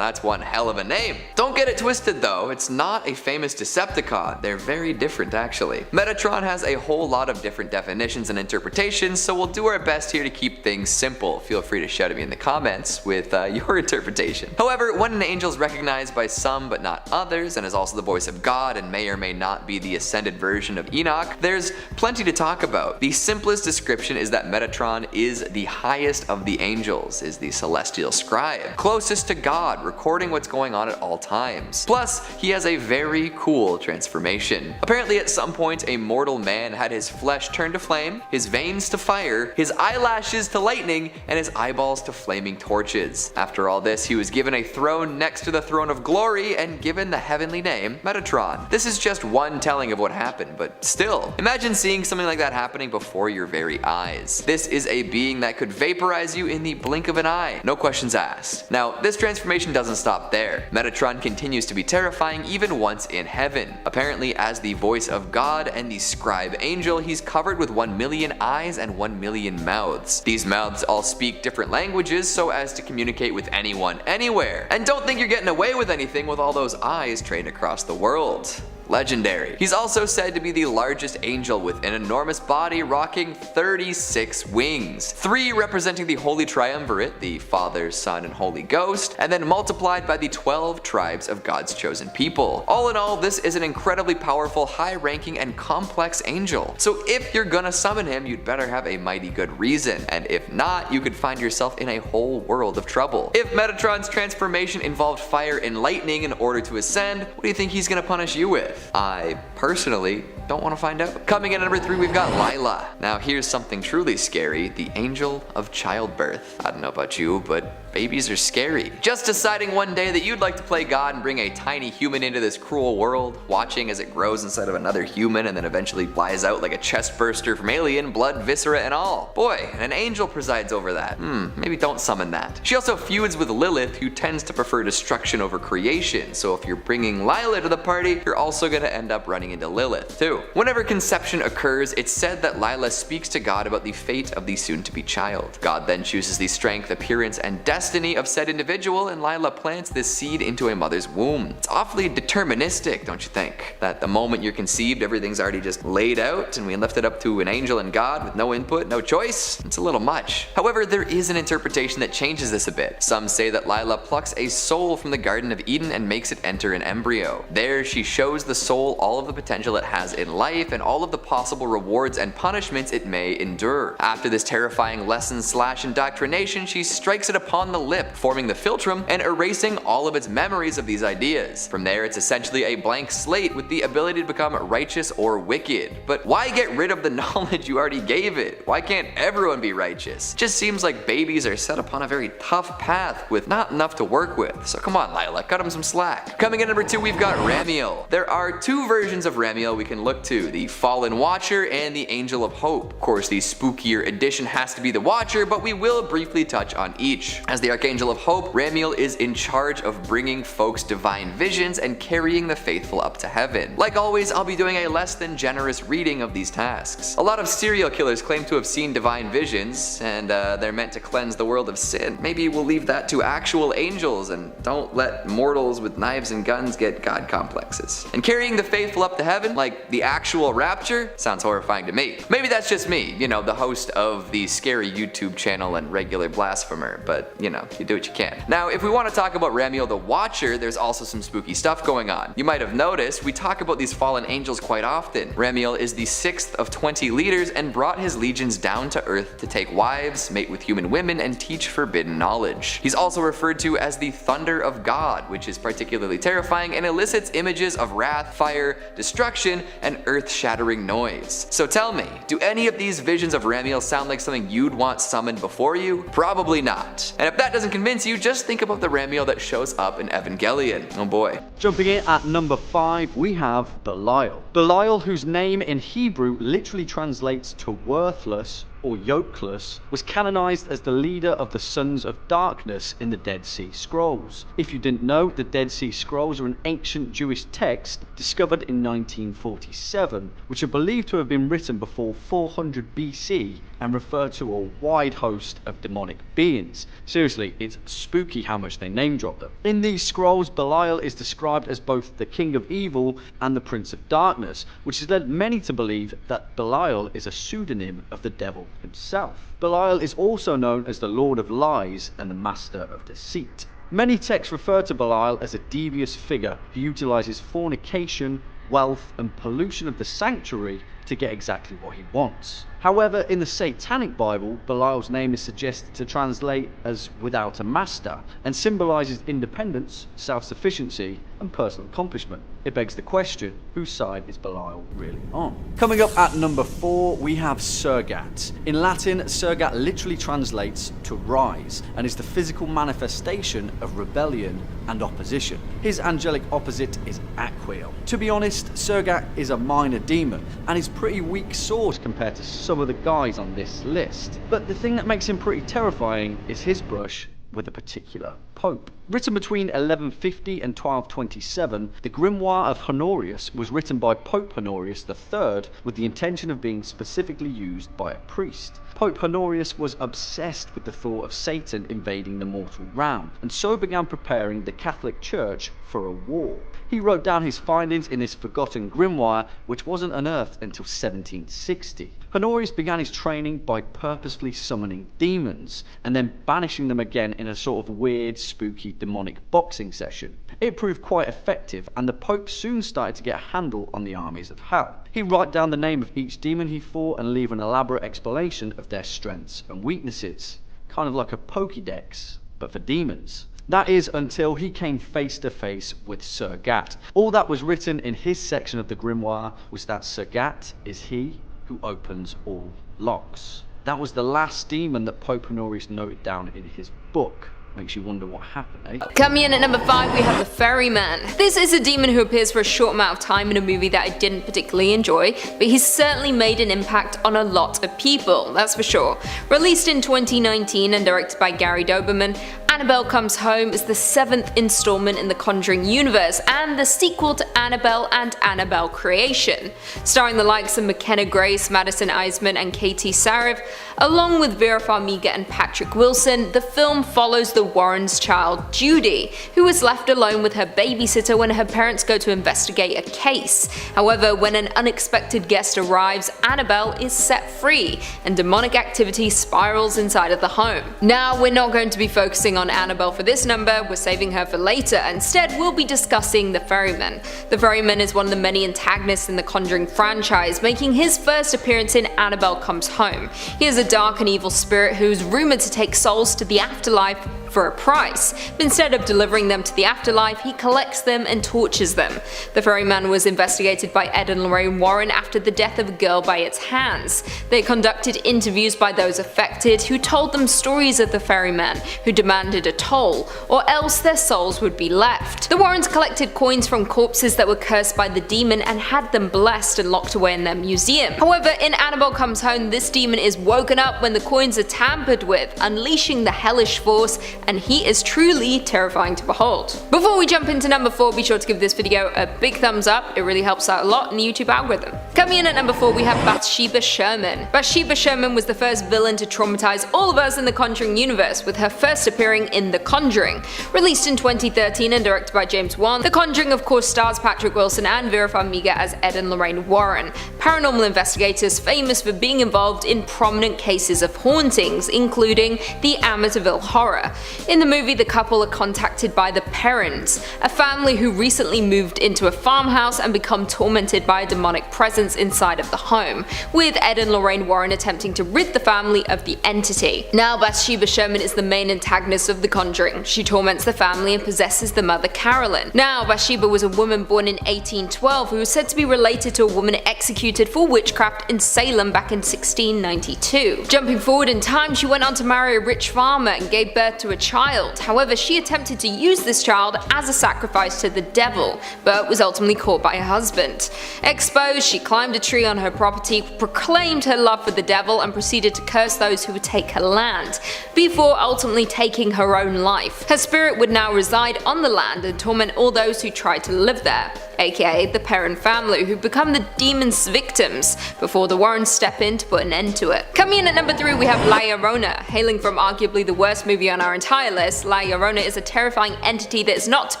That's one hell of a name. Don't get it twisted though, it's not a famous Decepticon. They're very different actually. Metatron has a whole lot of different definitions and interpretations, so we'll do our best here to keep things simple. Feel free to shout at me in the comments with your interpretation. However, when an angel is recognized by some but not others, and is also the voice of God and may or may not be the ascended version of Enoch, there's plenty to talk about. The simplest description is that Metatron is the highest of the angels, is the celestial scribe, closest to God, recording what's going on at all times. Plus, he has a very cool transformation. Apparently at some point a mortal man had his flesh turned to flame, his veins to fire, his eyelashes to lightning, and his eyeballs to flaming torches. After all this, he was given a throne next to the throne of glory and given the heavenly name Metatron. This is just one telling of what happened, but still, imagine seeing something like that happening before your very eyes. This is a being that could vaporize you in the blink of an eye, no questions asked. Now, this transformation doesn't stop there. Metatron continues to be terrifying even once in heaven. Apparently, as the voice of God and the scribe angel, he's covered with 1 million eyes and 1 million mouths. These mouths all speak different languages so as to communicate with anyone, anywhere. And don't think you're getting away with anything with all those eyes trained across the world. Legendary. He's also said to be the largest angel with an enormous body rocking 36 wings. 3 representing the Holy Triumvirate, the Father, Son, and Holy Ghost, and then multiplied by the 12 tribes of God's chosen people. All in all, this is an incredibly powerful, high-ranking, and complex angel. So if you're gonna summon him, you'd better have a mighty good reason, and if not, you could find yourself in a whole world of trouble. If Metatron's transformation involved fire and lightning in order to ascend, what do you think he's gonna punish you with? I personally don't want to find out. Coming in at number 3, we've got Lila. Now here's something truly scary, the angel of childbirth. I don't know about you, but babies are scary. Just deciding one day that you'd like to play God and bring a tiny human into this cruel world, watching as it grows inside of another human and then eventually flies out like a chest burster from Alien, blood, viscera, and all. Boy, an angel presides over that. Maybe don't summon that. She also feuds with Lilith, who tends to prefer destruction over creation, so if you're bringing Lila to the party, you're also gonna end up running into Lilith too. Whenever conception occurs, it's said that Lila speaks to God about the fate of the soon-to-be child. God then chooses the strength, appearance, and destiny of said individual, and Lila plants this seed into a mother's womb. It's awfully deterministic, don't you think? That the moment you're conceived, everything's already just laid out, and we left it up to an angel and God with no input, no choice? It's a little much. However, there is an interpretation that changes this a bit. Some say that Lila plucks a soul from the Garden of Eden and makes it enter an embryo. There, she shows the soul all of the potential it has in life and all of the possible rewards and punishments it may endure. After this terrifying lesson/indoctrination, she strikes it upon the lip, forming the philtrum and erasing all of its memories of these ideas. From there, it's essentially a blank slate with the ability to become righteous or wicked. But why get rid of the knowledge you already gave it? Why can't everyone be righteous? Just seems like babies are set upon a very tough path with not enough to work with. So come on, Lila, cut them some slack. Coming in number 2, we've got Ramel. There are 2 versions of Ramel we can look to, the Fallen Watcher and the Angel of Hope. Of course, the spookier edition has to be the Watcher, but we will briefly touch on each. As the Archangel of Hope, Ramel is in charge of bringing folks divine visions and carrying the faithful up to heaven. Like always, I'll be doing a less than generous reading of these tasks. A lot of serial killers claim to have seen divine visions, and they're meant to cleanse the world of sin. Maybe we'll leave that to actual angels and don't let mortals with knives and guns get god complexes. And carrying the faithful up to heaven, like the actual rapture, sounds horrifying to me. Maybe that's just me, you know, the host of the scary YouTube channel and regular blasphemer, but you know, you do what you can. Now, if we want to talk about Ramel the Watcher, there's also some spooky stuff going on. You might have noticed, we talk about these fallen angels quite often. Ramel is the 6th of 20 leaders and brought his legions down to earth to take wives, mate with human women, and teach forbidden knowledge. He's also referred to as the Thunder of God, which is particularly terrifying and elicits images of wrath, fire, destruction, and earth-shattering noise. So tell me, do any of these visions of Ramel sound like something you'd want summoned before you? Probably not. And if that doesn't convince you, just think about the Ramel that shows up in Evangelion. Oh boy. Jumping in at number 5, we have Bile. Bile, whose name in Hebrew literally translates to worthless or yokeless, was canonized as the leader of the Sons of Darkness in the Dead Sea Scrolls. If you didn't know, the Dead Sea Scrolls are an ancient Jewish text discovered in 1947, which are believed to have been written before 400 BC and refer to a wide host of demonic beings. Seriously, it's spooky how much they name drop them. In these scrolls, Bile is described as both the King of Evil and the Prince of Darkness, which has led many to believe that Bile is a pseudonym of the devil himself. Bile is also known as the Lord of Lies and the Master of Deceit. Many texts refer to Bile as a devious figure who utilizes fornication, wealth, and pollution of the sanctuary to get exactly what he wants. However, in the Satanic Bible, Belial's name is suggested to translate as without a master and symbolizes independence, self-sufficiency, and personal accomplishment. It begs the question, whose side is Belial really on? Coming up at number 4, we have Serat. In Latin, Serat literally translates to rise and is the physical manifestation of rebellion and opposition. His angelic opposite is Raphael. To be honest, Serat is a minor demon and is pretty weak sauce compared to some of the guys on this list. But the thing that makes him pretty terrifying is his brush with a particular pope. Written between 1150 and 1227, the Grimoire of Honorius was written by Pope Honorius III with the intention of being specifically used by a priest. Pope Honorius was obsessed with the thought of Satan invading the mortal realm, and so began preparing the Catholic Church for a war. He wrote down his findings in this forgotten grimoire, which wasn't unearthed until 1760. Honorius began his training by purposefully summoning demons, and then banishing them again in a sort of weird, spooky, demonic boxing session. It proved quite effective, and the Pope soon started to get a handle on the armies of hell. He'd write down the name of each demon he fought and leave an elaborate explanation of their strengths and weaknesses. Kind of like a Pokédex, but for demons. That is, until he came face to face with Serat. All that was written in his section of the grimoire was that Serat is he who opens all locks. That was the last demon that Pope Honorius noted down in his book. Makes you wonder what happened, eh? Coming in at number 5, we have the Ferryman. This is a demon who appears for a short amount of time in a movie that I didn't particularly enjoy, but he's certainly made an impact on a lot of people, that's for sure. Released in 2019 and directed by Gary Doberman, Annabelle Comes Home is the 7th installment in the Conjuring universe and the sequel to Annabelle and Annabelle Creation. Starring the likes of McKenna Grace, Madison Iseman and Katie Saariv, along with Vera Farmiga and Patrick Wilson, the film follows the Warrens' child Judy, who is left alone with her babysitter when her parents go to investigate a case. However, when an unexpected guest arrives, Annabelle is set free, and demonic activity spirals inside of the home. Now, we're not going to be focusing on Annabelle for this number, we're saving her for later. Instead, we'll be discussing the Ferryman. The Ferryman is one of the many antagonists in the Conjuring franchise, making his first appearance in Annabelle Comes Home. He is a dark and evil spirit who is rumored to take souls to the afterlife for a price, but instead of delivering them to the afterlife, he collects them and tortures them. The Ferryman was investigated by Ed and Lorraine Warren after the death of a girl by its hands. They conducted interviews by those affected, who told them stories of the Ferryman, who demanded a toll, or else their souls would be left. The Warrens collected coins from corpses that were cursed by the demon and had them blessed and locked away in their museum. However, in Annabelle Comes Home, this demon is woken up when the coins are tampered with, unleashing the hellish force, and he is truly terrifying to behold. Before we jump into number 4, be sure to give this video a big thumbs up, it really helps out a lot in the YouTube algorithm. Coming in at number 4, we have Bathsheba Sherman. Bathsheba Sherman was the first villain to traumatize all of us in the Conjuring universe, with her first appearing in The Conjuring. Released in 2013 and directed by James Wan, The Conjuring of course stars Patrick Wilson and Vera Farmiga as Ed and Lorraine Warren, paranormal investigators famous for being involved in prominent cases of hauntings, including the Amityville Horror. In the movie, the couple are contacted by the Perrons, a family who recently moved into a farmhouse and become tormented by a demonic presence inside of the home, with Ed and Lorraine Warren attempting to rid the family of the entity. Now, Bathsheba Sherman is the main antagonist of The Conjuring. She torments the family and possesses the mother Carolyn. Now, Bathsheba was a woman born in 1812 who was said to be related to a woman executed for witchcraft in Salem back in 1692. Jumping forward in time, she went on to marry a rich farmer and gave birth to a child. However, she attempted to use this child as a sacrifice to the devil, but was ultimately caught by her husband. Exposed, she climbed a tree on her property, proclaimed her love for the devil, and proceeded to curse those who would take her land, before ultimately taking her own life. Her spirit would now reside on the land and torment all those who tried to live there, aka the Perron family, who become the demon's victims before the Warrens step in to put an end to it. Coming in at number 3, we have La Llorona. Hailing from arguably the worst movie on our entire list, La Llorona is a terrifying entity that is not to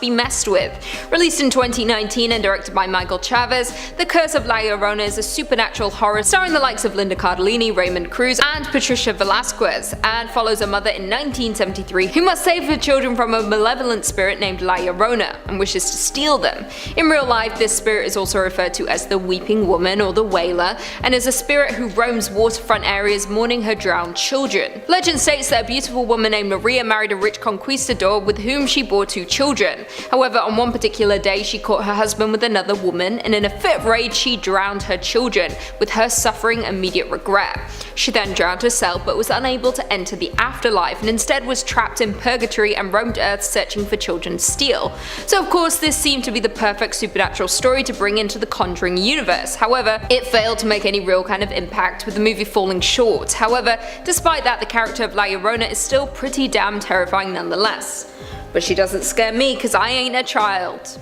be messed with. Released in 2019 and directed by Michael Chavez, The Curse of La Llorona is a supernatural horror starring the likes of Linda Cardellini, Raymond Cruz, and Patricia Velasquez, and follows a mother in 1973 who must save her children from a malevolent spirit named La Llorona and wishes to steal them. In real life, this spirit is also referred to as the Weeping Woman or the Wailer, and is a spirit who roams waterfront areas mourning her drowned children. Legend states that a beautiful woman named Maria married a rich conquistador with whom she bore 2 children. However, on one particular day she caught her husband with another woman, and in a fit of rage she drowned her children, with her suffering immediate regret. She then drowned herself but was unable to enter the afterlife, and instead was trapped in purgatory and roamed Earth searching for children to steal. So of course this seemed to be the perfect supernatural story to bring into the Conjuring universe. However, it failed to make any real kind of impact, with the movie falling short. However, despite that, the character of La Llorona is still pretty damn terrifying nonetheless. But she doesn't scare me cause I ain't a child.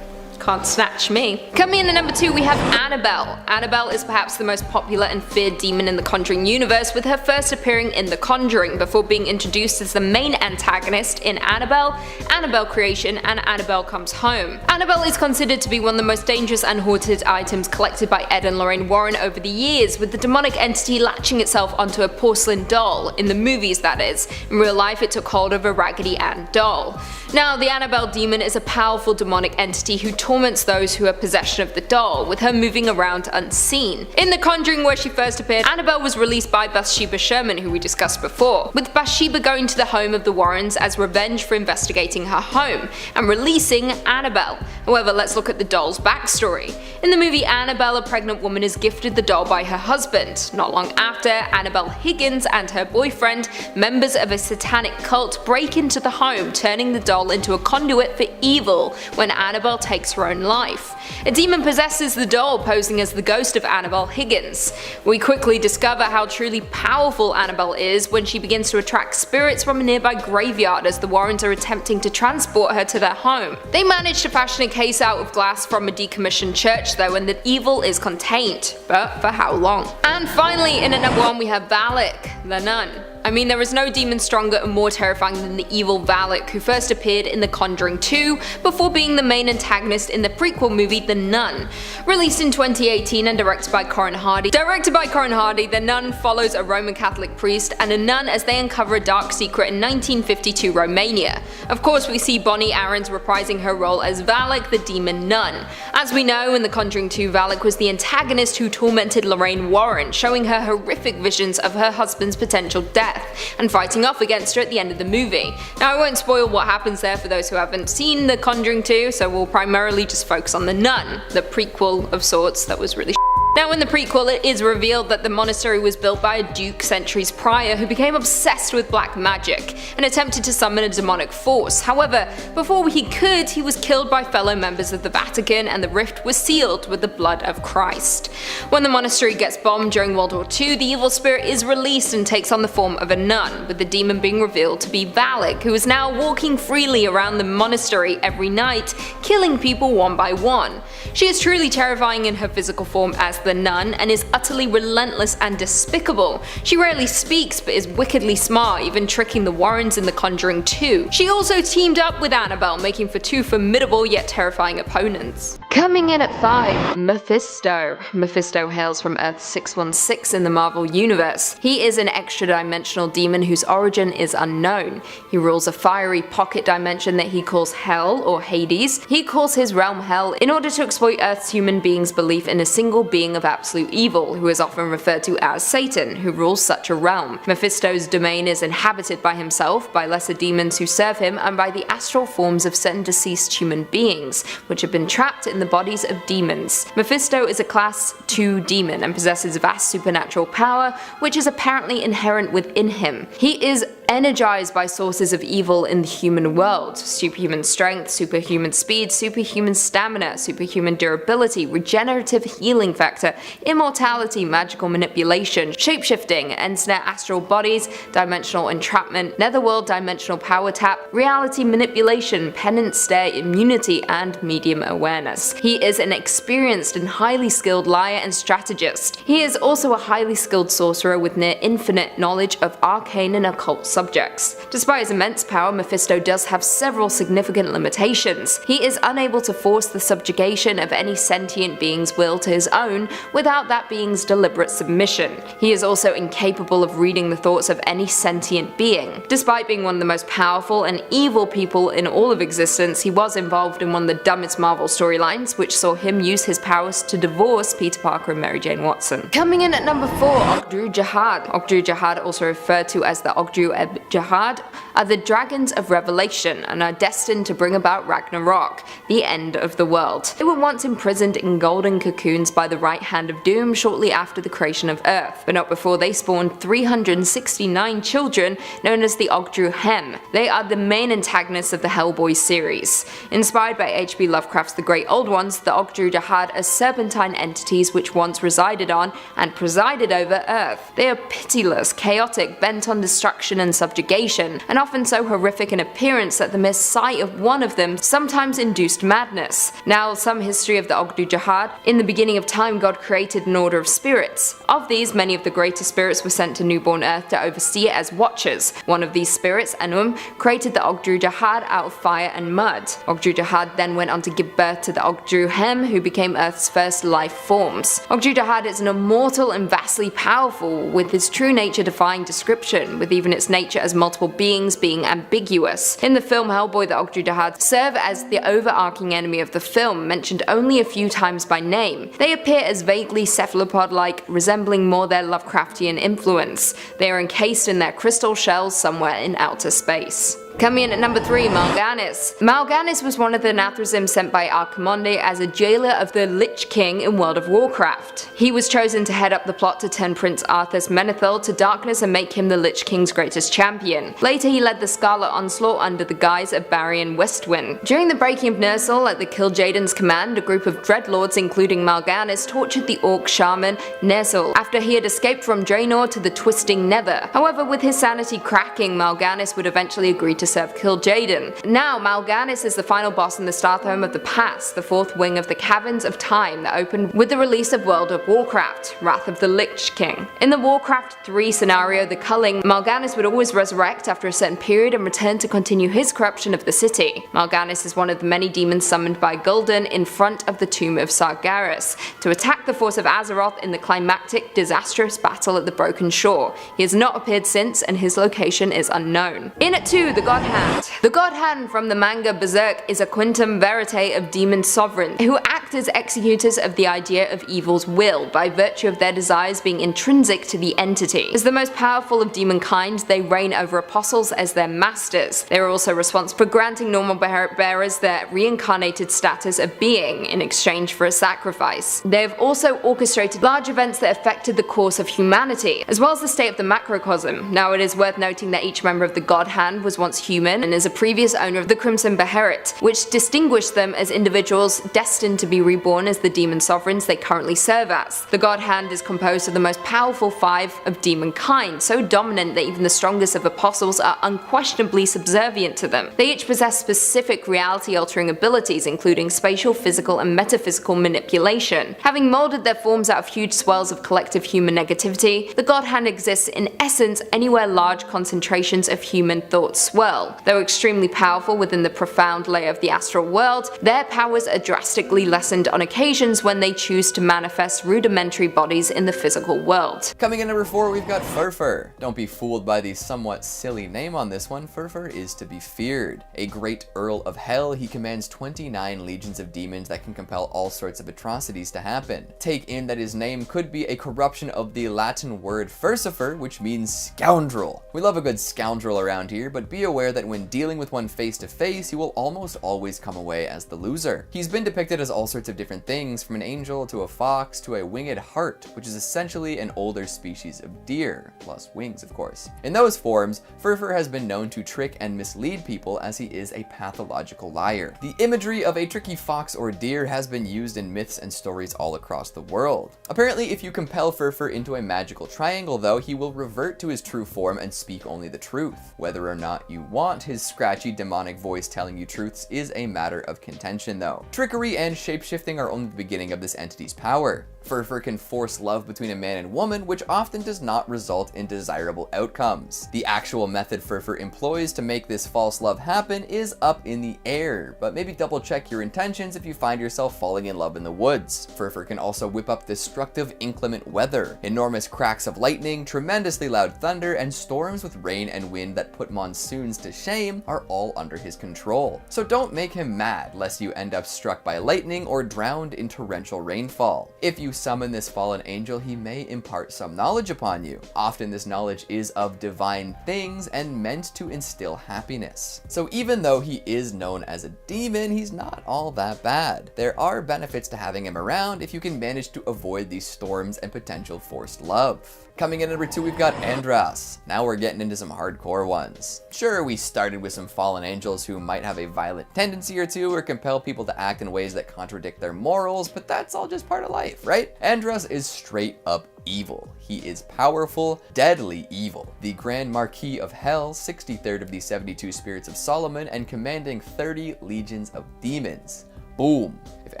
Can't snatch me. Coming in at number 2, we have Annabelle. Annabelle is perhaps the most popular and feared demon in the Conjuring universe, with her first appearing in The Conjuring before being introduced as the main antagonist in Annabelle, Annabelle Creation, and Annabelle Comes Home. Annabelle is considered to be one of the most dangerous and haunted items collected by Ed and Lorraine Warren over the years, with the demonic entity latching itself onto a porcelain doll, in the movies that is. In real life it took hold of a Raggedy Ann doll. Now, the Annabelle demon is a powerful demonic entity who torments those who are possession of the doll, with her moving around unseen. In The Conjuring, where she first appeared, Annabelle was released by Bathsheba Sherman, who we discussed before, with Bathsheba going to the home of the Warrens as revenge for investigating her home, and releasing Annabelle. However, let's look at the doll's backstory. In the movie, Annabelle, a pregnant woman, is gifted the doll by her husband. Not long after, Annabelle Higgins and her boyfriend, members of a satanic cult, break into the home, turning the doll into a conduit for evil when Annabelle takes her own life. A demon possesses the doll, posing as the ghost of Annabelle Higgins. We quickly discover how truly powerful Annabelle is when she begins to attract spirits from a nearby graveyard as the Warrens are attempting to transport her to their home. They manage to fashion a case out of glass from a decommissioned church though, and the evil is contained. But for how long? And finally, in at number 1 we have Valak, the nun. I mean, there is no demon stronger and more terrifying than the evil Valak, who first appeared in The Conjuring 2 before being the main antagonist in the prequel movie The Nun. Released in 2018 and directed by Corin Hardy, The Nun follows a Roman Catholic priest and a nun as they uncover a dark secret in 1952 Romania. Of course, we see Bonnie Aarons reprising her role as Valak, the demon nun. As we know, in The Conjuring 2, Valak was the antagonist who tormented Lorraine Warren, showing her horrific visions of her husband's potential death, and fighting off against her at the end of the movie. Now, I won't spoil what happens there for those who haven't seen The Conjuring 2, so we'll primarily just focus on The Nun, the prequel of sorts that was really Now, in the prequel, it is revealed that the monastery was built by a duke centuries prior who became obsessed with black magic and attempted to summon a demonic force. However, before he could, he was killed by fellow members of the Vatican, and the rift was sealed with the blood of Christ. When the monastery gets bombed during World War II, the evil spirit is released and takes on the form of a nun, with the demon being revealed to be Valak, who is now walking freely around the monastery every night, killing people one by one. She is truly terrifying in her physical form as the nun, and is utterly relentless and despicable. She rarely speaks but is wickedly smart, even tricking the Warrens in The Conjuring 2. She also teamed up with Annabelle, making for two formidable yet terrifying opponents. Coming in at 5, Mephisto. Mephisto hails from Earth 616 in the Marvel Universe. He is an extra-dimensional demon whose origin is unknown. He rules a fiery pocket dimension that he calls Hell, or Hades. He calls his realm Hell in order to exploit Earth's human beings' belief in a single being of absolute evil, who is often referred to as Satan, who rules such a realm. Mephisto's domain is inhabited by himself, by lesser demons who serve him, and by the astral forms of certain deceased human beings, which have been trapped in the bodies of demons. Mephisto is a Class 2 demon and possesses vast supernatural power, which is apparently inherent within him. He is energized by sources of evil in the human world: superhuman strength, superhuman speed, superhuman stamina, superhuman durability, regenerative healing factor, immortality, magical manipulation, shapeshifting, ensnare astral bodies, dimensional entrapment, netherworld dimensional power tap, reality manipulation, penance stare, immunity, and medium awareness. He is an experienced and highly skilled liar and strategist. He is also a highly skilled sorcerer with near infinite knowledge of arcane and occult subjects. Despite his immense power, Mephisto does have several significant limitations. He is unable to force the subjugation of any sentient being's will to his own without that being's deliberate submission. He is also incapable of reading the thoughts of any sentient being. Despite being one of the most powerful and evil people in all of existence, he was involved in one of the dumbest Marvel storylines, which saw him use his powers to divorce Peter Parker and Mary Jane Watson. Coming in at number 4, Ogu Jahad. Ogu Jahad, also referred to as the Ogu Jahad, are the dragons of Revelation and are destined to bring about Ragnarok, the end of the world. They were once imprisoned in golden cocoons by the right hand of doom shortly after the creation of Earth, but not before they spawned 369 children known as the Ogu Hem. They are the main antagonists of the Hellboy series. Inspired by H.P. Lovecraft's The Great Old Ones, the Ogu Jahad are serpentine entities which once resided on and presided over Earth. They are pitiless, chaotic, bent on destruction and subjugation, and often so horrific in appearance that the mere sight of one of them sometimes induced madness. Now, some history of the Ogu Jahad. In the beginning of time, God created an order of spirits. Of these, many of the greater spirits were sent to newborn Earth to oversee it as watchers. One of these spirits, Enum, created the Ogu Jahad out of fire and mud. Ogu Jahad then went on to give birth to the Ogu Hem, who became Earth's first life forms. Ogu Jahad is an immortal and vastly powerful, with his true nature defying description, with even its nature as multiple beings meanings being ambiguous. In the film Hellboy, the Ogu Jahad serve as the overarching enemy of the film, mentioned only a few times by name. They appear as vaguely cephalopod-like, resembling more their Lovecraftian influence. They are encased in their crystal shells somewhere in outer space. Coming in at number 3, Malganis. Malganis was one of the Nathrazim sent by Archimonde as a jailer of the Lich King in World of Warcraft. He was chosen to head up the plot to turn Prince Arthur's Menethil to darkness and make him the Lich King's greatest champion. Later he led the Scarlet Onslaught under the guise of Barian Westwind. During the breaking of Ner'zhul at the Kil'jaeden's command, a group of dreadlords including Malganis tortured the orc shaman Ner'zhul after he had escaped from Draenor to the Twisting Nether. However, with his sanity cracking, Malganis would eventually agree to serve Kil'jaeden. Now, Malganis is the final boss in the Starthrone of the Past, the fourth wing of the Caverns of Time that opened with the release of World of Warcraft, Wrath of the Lich King. In the Warcraft 3 scenario, The Culling, Malganis would always resurrect after a certain period and return to continue his corruption of the city. Malganis is one of the many demons summoned by Gul'dan in front of the tomb of Scariest to attack the force of Azeroth in the climactic, disastrous battle at the Broken Shore. He has not appeared since, and his location is unknown. In at 2, the God Hand. The God Hand from the manga Berserk is a quantum verite of demon sovereigns who act as executors of the idea of evil's will by virtue of their desires being intrinsic to the entity. As the most powerful of demon kind, they reign over apostles as their masters. They are also responsible for granting normal bearers their reincarnated status of being in exchange for a sacrifice. They have also orchestrated large events that affected the course of humanity, as well as the state of the macrocosm. Now, it is worth noting that each member of the God Hand was once human and is a previous owner of the Crimson Beherit, which distinguished them as individuals destined to be reborn as the demon sovereigns they currently serve as. The God Hand is composed of the most powerful 5 of demon kind, so dominant that even the strongest of apostles are unquestionably subservient to them. They each possess specific reality-altering abilities, including spatial, physical, and metaphysical manipulation. Having molded their forms out of huge swells of collective human negativity, the God Hand exists in essence anywhere large concentrations of human thoughts swirl. Though extremely powerful within the profound layer of the astral world, their powers are drastically lessened on occasions when they choose to manifest rudimentary bodies in the physical world. Coming in number 4, we've got Fifer. Don't be fooled by the somewhat silly name on this one. Fifer is to be feared. A great Earl of Hell, he commands 29 legions of demons that can compel all sorts of atrocities to happen. Take in that his name could be a corruption of the Latin word Furcifer, which means scoundrel. We love a good scoundrel around here, but be aware that when dealing with one face to face, he will almost always come away as the loser. He's been depicted as all sorts of different things, from an angel to a fox to a winged hart, which is essentially an older species of deer, plus wings of course. In those forms, Fifer has been known to trick and mislead people as he is a pathological liar. The imagery of a tricky fox or deer has been used in myths and stories all across the world. Apparently, if you compel Fifer into a magical triangle though, he will revert to his true form and speak only the truth. Whether or not you want his scratchy demonic voice telling you truths is a matter of contention though. Trickery and shapeshifting are only the beginning of this entity's power. Fifer can force love between a man and woman, which often does not result in desirable outcomes. The actual method Fifer employs to make this false love happen is up in the air, but maybe double check your intentions if you find yourself falling in love in the woods. Fifer can also whip up destructive inclement weather, enormous cracks of lightning, tremendously loud thunder, and storms with rain and wind that put monsoons to shame are all under his control. So don't make him mad lest you end up struck by lightning or drowned in torrential rainfall. If you summon this fallen angel, he may impart some knowledge upon you. Often this knowledge is of divine things and meant to instill happiness. So even though he is known as a demon, he's not all that bad. There are benefits to having him around if you can manage to avoid these storms and potential forced love. Coming in at number 2, we've got Andros. Now we're getting into some hardcore ones. Sure, we started with some fallen angels who might have a violent tendency or two or compel people to act in ways that contradict their morals, but that's all just part of life, right? Andros is straight up evil. He is powerful, deadly evil. The Grand Marquis of Hell, 63rd of the 72 Spirits of Solomon, and commanding 30 legions of demons. Boom. If If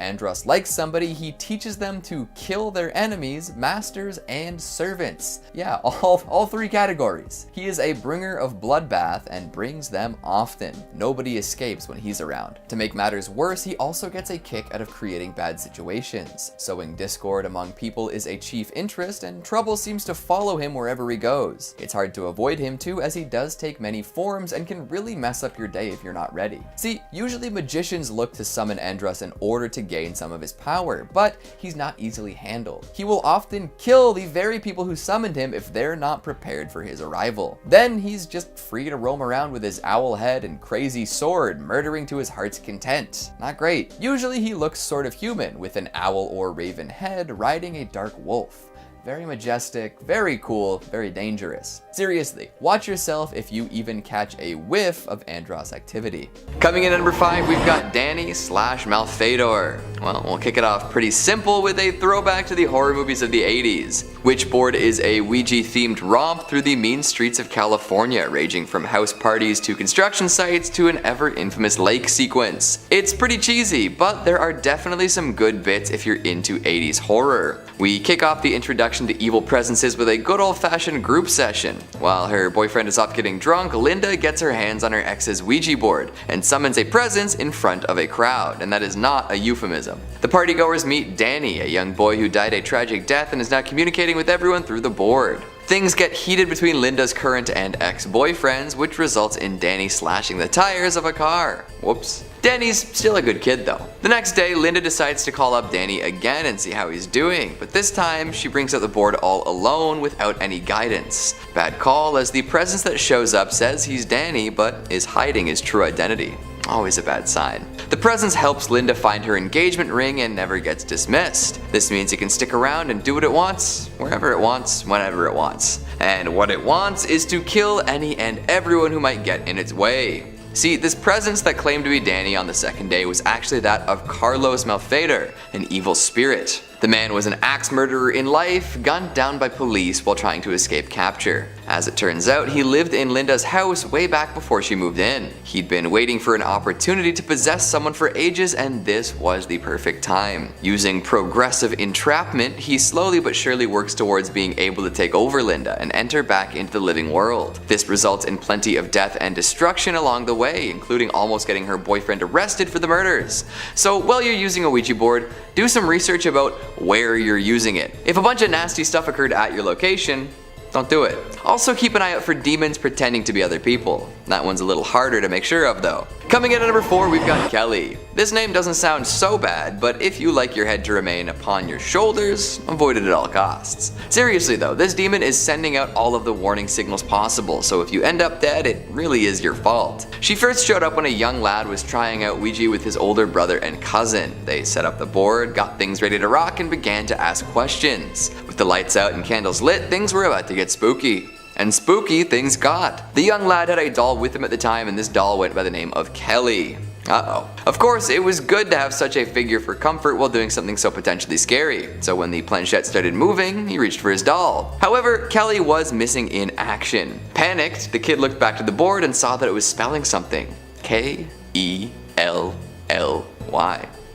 Andros likes somebody, he teaches them to kill their enemies, masters, and servants. Yeah, all three categories. He is a bringer of bloodbath and brings them often. Nobody escapes when he's around. To make matters worse, he also gets a kick out of creating bad situations. Sowing discord among people is a chief interest, and trouble seems to follow him wherever he goes. It's hard to avoid him too, as he does take many forms and can really mess up your day if you're not ready. See, usually magicians look to summon Andros in order to gain some of his power, but he's not easily handled. He will often kill the very people who summoned him if they're not prepared for his arrival. Then he's just free to roam around with his owl head and crazy sword, murdering to his heart's content. Not great. Usually he looks sort of human, with an owl or raven head riding a dark wolf. Very majestic, very cool, very dangerous. Seriously, watch yourself if you even catch a whiff of Andros activity. Coming in at number 5, we've got Danny/Malfador. Well, we'll kick it off pretty simple with a throwback to the horror movies of the 80s. Witchboard is a Ouija-themed romp through the mean streets of California, ranging from house parties to construction sites to an ever-infamous lake sequence. It's pretty cheesy, but there are definitely some good bits if you're into 80s horror. We kick off the introduction to evil presences with a good old-fashioned group session. While her boyfriend is off getting drunk, Linda gets her hands on her ex's Ouija board and summons a presence in front of a crowd, and that is not a euphemism. The partygoers meet Danny, a young boy who died a tragic death and is now communicating with everyone through the board. Things get heated between Linda's current and ex-boyfriends, which results in Danny slashing the tires of a car. Whoops. Danny's still a good kid though. The next day, Linda decides to call up Danny again and see how he's doing, but this time she brings out the board all alone without any guidance. Bad call, as the presence that shows up says he's Danny but is hiding his true identity. Always a bad sign. The presence helps Linda find her engagement ring and never gets dismissed. This means it can stick around and do what it wants, wherever it wants, whenever it wants. And what it wants is to kill any and everyone who might get in its way. See, this presence that claimed to be Danny on the second day was actually that of Carlos Malfador, an evil spirit. The man was an axe murderer in life, gunned down by police while trying to escape capture. As it turns out, he lived in Linda's house way back before she moved in. He'd been waiting for an opportunity to possess someone for ages, and this was the perfect time. Using progressive entrapment, he slowly but surely works towards being able to take over Linda and enter back into the living world. This results in plenty of death and destruction along the way, including almost getting her boyfriend arrested for the murders. So while you're using a Ouija board, do some research about where you're using it. If a bunch of nasty stuff occurred at your location, don't do it. Also keep an eye out for demons pretending to be other people. That one's a little harder to make sure of though. Coming in at number 4, we've got Kelly. This name doesn't sound so bad, but if you like your head to remain upon your shoulders, avoid it at all costs. Seriously though, this demon is sending out all of the warning signals possible, so if you end up dead, it really is your fault. She first showed up when a young lad was trying out Ouija with his older brother and cousin. They set up the board, got things ready to rock, and began to ask questions. With the lights out and candles lit, things were about to get spooky. And spooky things got. The young lad had a doll with him at the time, and this doll went by the name of Kelly. Uh-oh. Of course, it was good to have such a figure for comfort while doing something so potentially scary. So when the planchette started moving, he reached for his doll. However, Kelly was missing in action. Panicked, the kid looked back to the board and saw that it was spelling something. K-E-L-L-Y.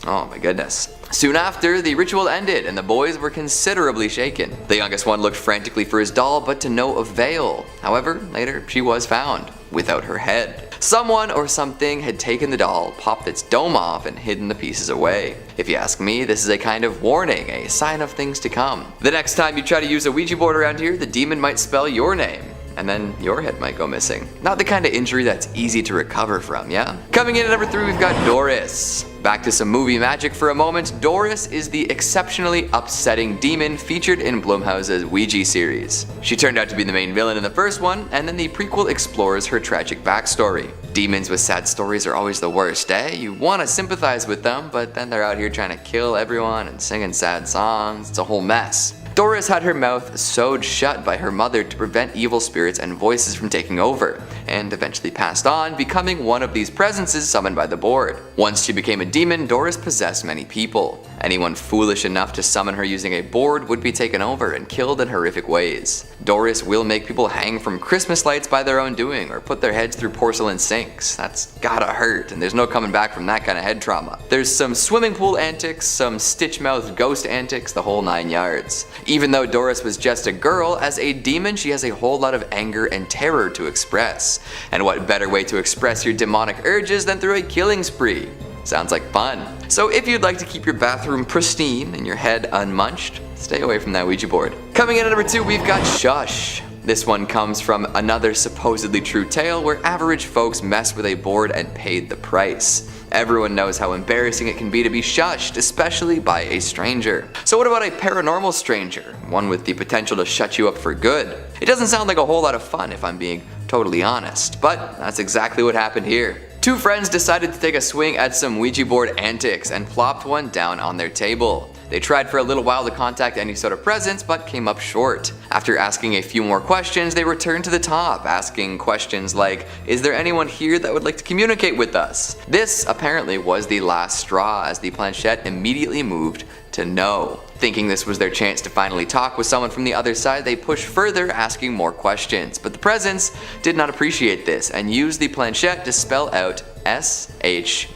Oh my goodness. Soon after, the ritual ended and the boys were considerably shaken. The youngest one looked frantically for his doll, but to no avail. However, later she was found, without her head. Someone or something had taken the doll, popped its dome off, and hidden the pieces away. If you ask me, this is a kind of warning, a sign of things to come. The next time you try to use a Ouija board around here, the demon might spell your name. And then your head might go missing. Not the kind of injury that's easy to recover from, yeah? Coming in at number 3, we've got Doris. Back to some movie magic for a moment, Doris is the exceptionally upsetting demon featured in Blumhouse's Ouija series. She turned out to be the main villain in the first one, and then the prequel explores her tragic backstory. Demons with sad stories are always the worst, eh? You want to sympathize with them, but then they're out here trying to kill everyone and singing sad songs. It's a whole mess. Doris had her mouth sewed shut by her mother to prevent evil spirits and voices from taking over, and eventually passed on, becoming one of these presences summoned by the board. Once she became a demon, Doris possessed many people. Anyone foolish enough to summon her using a board would be taken over and killed in horrific ways. Doris will make people hang from Christmas lights by their own doing, or put their heads through porcelain sinks. That's gotta hurt, and there's no coming back from that kind of head trauma. There's some swimming pool antics, some stitch-mouthed ghost antics, the whole 9 yards. Even though Doris was just a girl, as a demon she has a whole lot of anger and terror to express. And what better way to express your demonic urges than through a killing spree? Sounds like fun. So if you'd like to keep your bathroom pristine and your head unmunched, stay away from that Ouija board. Coming in at number 2, we've got SHUSH. This one comes from another supposedly true tale where average folks messed with a board and paid the price. Everyone knows how embarrassing it can be to be shushed, especially by a stranger. So what about a paranormal stranger? One with the potential to shut you up for good? It doesn't sound like a whole lot of fun if I'm being totally honest, but that's exactly what happened here. Two friends decided to take a swing at some Ouija board antics and plopped one down on their table. They tried for a little while to contact any sort of presence, but came up short. After asking a few more questions, they returned to the top, asking questions like, "Is there anyone here that would like to communicate with us?" This apparently was the last straw, as the planchette immediately moved to no. Thinking this was their chance to finally talk with someone from the other side, they pushed further, asking more questions. But the presence did not appreciate this and used the planchette to spell out SHUSH.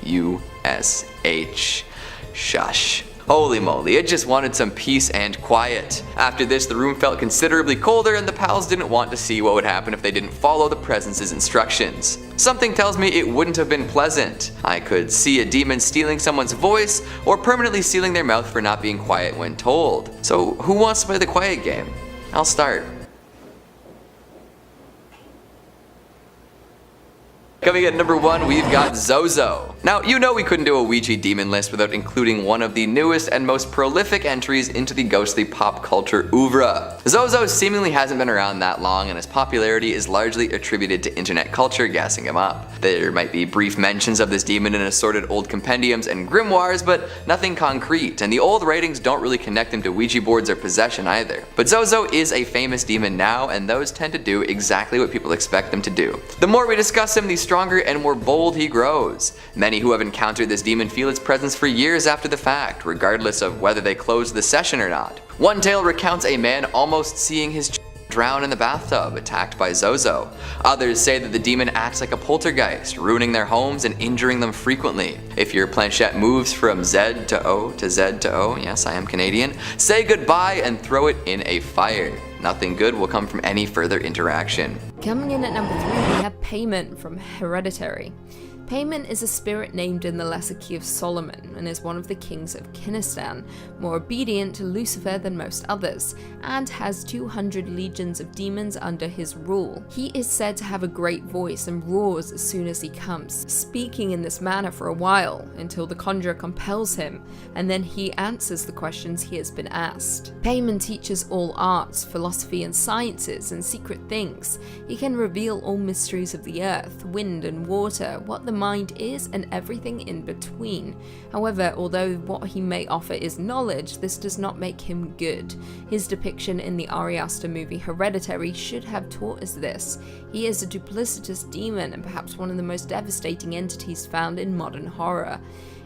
Shush. Holy moly, it just wanted some peace and quiet. After this, the room felt considerably colder and the pals didn't want to see what would happen if they didn't follow the presence's instructions. Something tells me it wouldn't have been pleasant. I could see a demon stealing someone's voice or permanently sealing their mouth for not being quiet when told. So who wants to play the quiet game? I'll start. Coming at number 1, we've got Zozo. Now, you know we couldn't do a Ouija demon list without including one of the newest and most prolific entries into the ghostly pop culture oeuvre. Zozo seemingly hasn't been around that long, and his popularity is largely attributed to internet culture gassing him up. There might be brief mentions of this demon in assorted old compendiums and grimoires, but nothing concrete, and the old writings don't really connect him to Ouija boards or possession either. But Zozo is a famous demon now, and those tend to do exactly what people expect them to do. The more we discuss him, the stronger and more bold he grows. Many who have encountered this demon feel its presence for years after the fact, regardless of whether they closed the session or not. One tale recounts a man almost seeing his drown in the bathtub, attacked by Zozo. Others say that the demon acts like a poltergeist, ruining their homes and injuring them frequently. If your planchette moves from Z to O to Z to O, yes, I am Canadian, say goodbye and throw it in a fire. Nothing good will come from any further interaction. Coming in at number 3, we have Payment from Hereditary. Payment is a spirit named in the Lesser Key of Solomon and is one of the kings of Kinistan, more obedient to Lucifer than most others, and has 200 legions of demons under his rule. He is said to have a great voice and roars as soon as he comes, speaking in this manner for a while, until the conjurer compels him, and then he answers the questions he has been asked. Payment teaches all arts, philosophy and sciences, and secret things. He can reveal all mysteries of the earth, wind and water, what the mind is, and everything in between. However, although what he may offer is knowledge, this does not make him good. His depiction in the Ari Aster movie Hereditary should have taught us this. He is a duplicitous demon and perhaps one of the most devastating entities found in modern horror.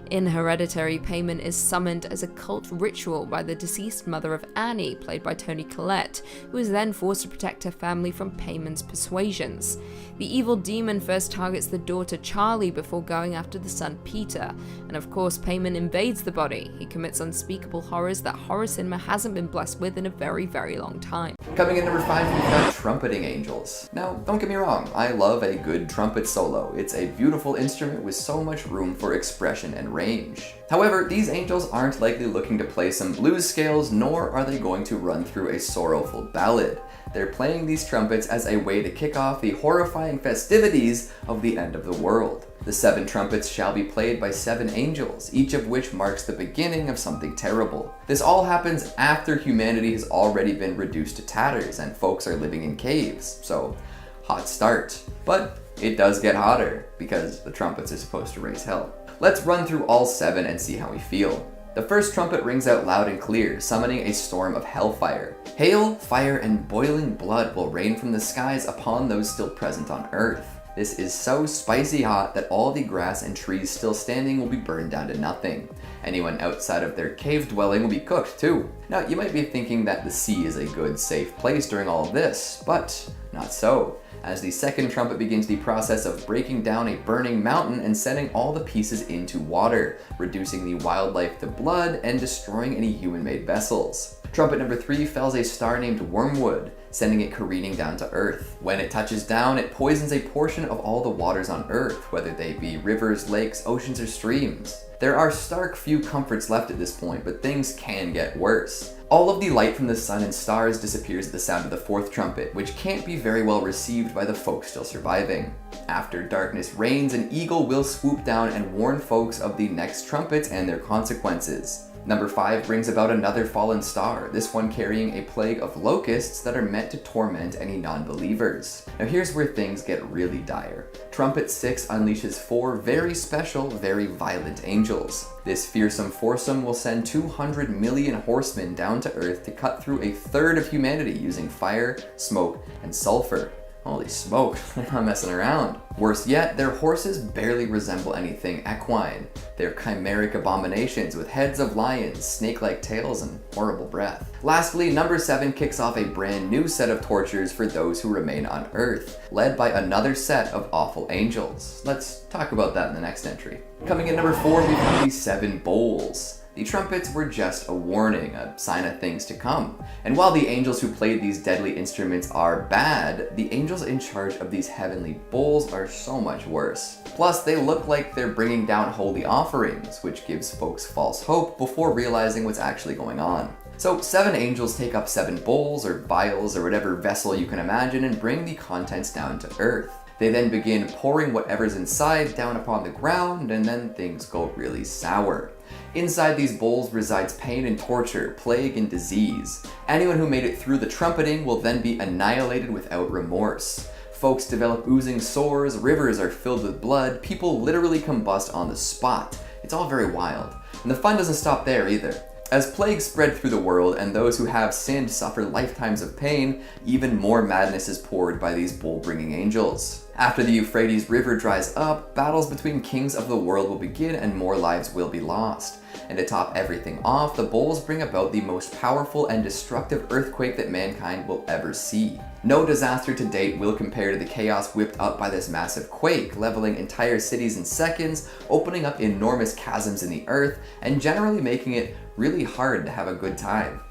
In Hereditary, Payment is summoned as a cult ritual by the deceased mother of Annie, played by Toni Collette, who is then forced to protect her family from Payment's persuasions. The evil demon first targets the daughter Charlie before going after the son Peter, and of course Payment invades the body. He commits unspeakable horrors that horror cinema hasn't been blessed with in a very, very long time. Coming in number 5, we've got Trumpeting Angels. Now, don't get me wrong, I love a good trumpet solo. It's a beautiful instrument with so much room for expression and range. However, these angels aren't likely looking to play some blues scales, nor are they going to run through a sorrowful ballad. They're playing these trumpets as a way to kick off the horrifying festivities of the end of the world. The 7 trumpets shall be played by 7 angels, each of which marks the beginning of something terrible. This all happens after humanity has already been reduced to tatters and folks are living in caves, so hot start. But it does get hotter, because the trumpets are supposed to raise hell. Let's run through all 7 and see how we feel. The first trumpet rings out loud and clear, summoning a storm of hellfire. Hail, fire, and boiling blood will rain from the skies upon those still present on Earth. This is so spicy hot that all the grass and trees still standing will be burned down to nothing. Anyone outside of their cave dwelling will be cooked too. Now, you might be thinking that the sea is a good, safe place during all of this, but not so, as the second trumpet begins the process of breaking down a burning mountain and setting all the pieces into water, reducing the wildlife to blood and destroying any human-made vessels. Trumpet number 3 fells a star named Wormwood, sending it careening down to Earth. When it touches down, it poisons a portion of all the waters on Earth, whether they be rivers, lakes, oceans, or streams. There are stark few comforts left at this point, but things can get worse. All of the light from the sun and stars disappears at the sound of the fourth trumpet, which can't be very well received by the folks still surviving. After darkness reigns, an eagle will swoop down and warn folks of the next trumpets and their consequences. Number 5 brings about another fallen star, this one carrying a plague of locusts that are meant to torment any non-believers. Now here's where things get really dire. Trumpet 6 unleashes 4 very special, very violent angels. This fearsome foursome will send 200 million horsemen down to Earth to cut through a third of humanity using fire, smoke, and sulfur. Holy smoke, they're not messing around. Worse yet, their horses barely resemble anything equine. They're chimeric abominations with heads of lions, snake-like tails, and horrible breath. Lastly, number 7 kicks off a brand new set of tortures for those who remain on Earth, led by another set of awful angels. Let's talk about that in the next entry. Coming in number 4, we have the 7 bowls. The trumpets were just a warning, a sign of things to come. And while the angels who played these deadly instruments are bad, the angels in charge of these heavenly bowls are so much worse. Plus, they look like they're bringing down holy offerings, which gives folks false hope before realizing what's actually going on. So 7 angels take up 7 bowls or vials or whatever vessel you can imagine and bring the contents down to Earth. They then begin pouring whatever's inside down upon the ground, and then things go really sour. Inside these bowls resides pain and torture, plague and disease. Anyone who made it through the trumpeting will then be annihilated without remorse. Folks develop oozing sores, rivers are filled with blood, people literally combust on the spot. It's all very wild. And the fun doesn't stop there either. As plagues spread through the world and those who have sinned suffer lifetimes of pain, even more madness is poured by these bowl-bringing angels. After the Euphrates River dries up, battles between kings of the world will begin and more lives will be lost. And to top everything off, the bowls bring about the most powerful and destructive earthquake that mankind will ever see. No disaster to date will compare to the chaos whipped up by this massive quake, leveling entire cities in seconds, opening up enormous chasms in the earth, and generally making it really hard to have a good time.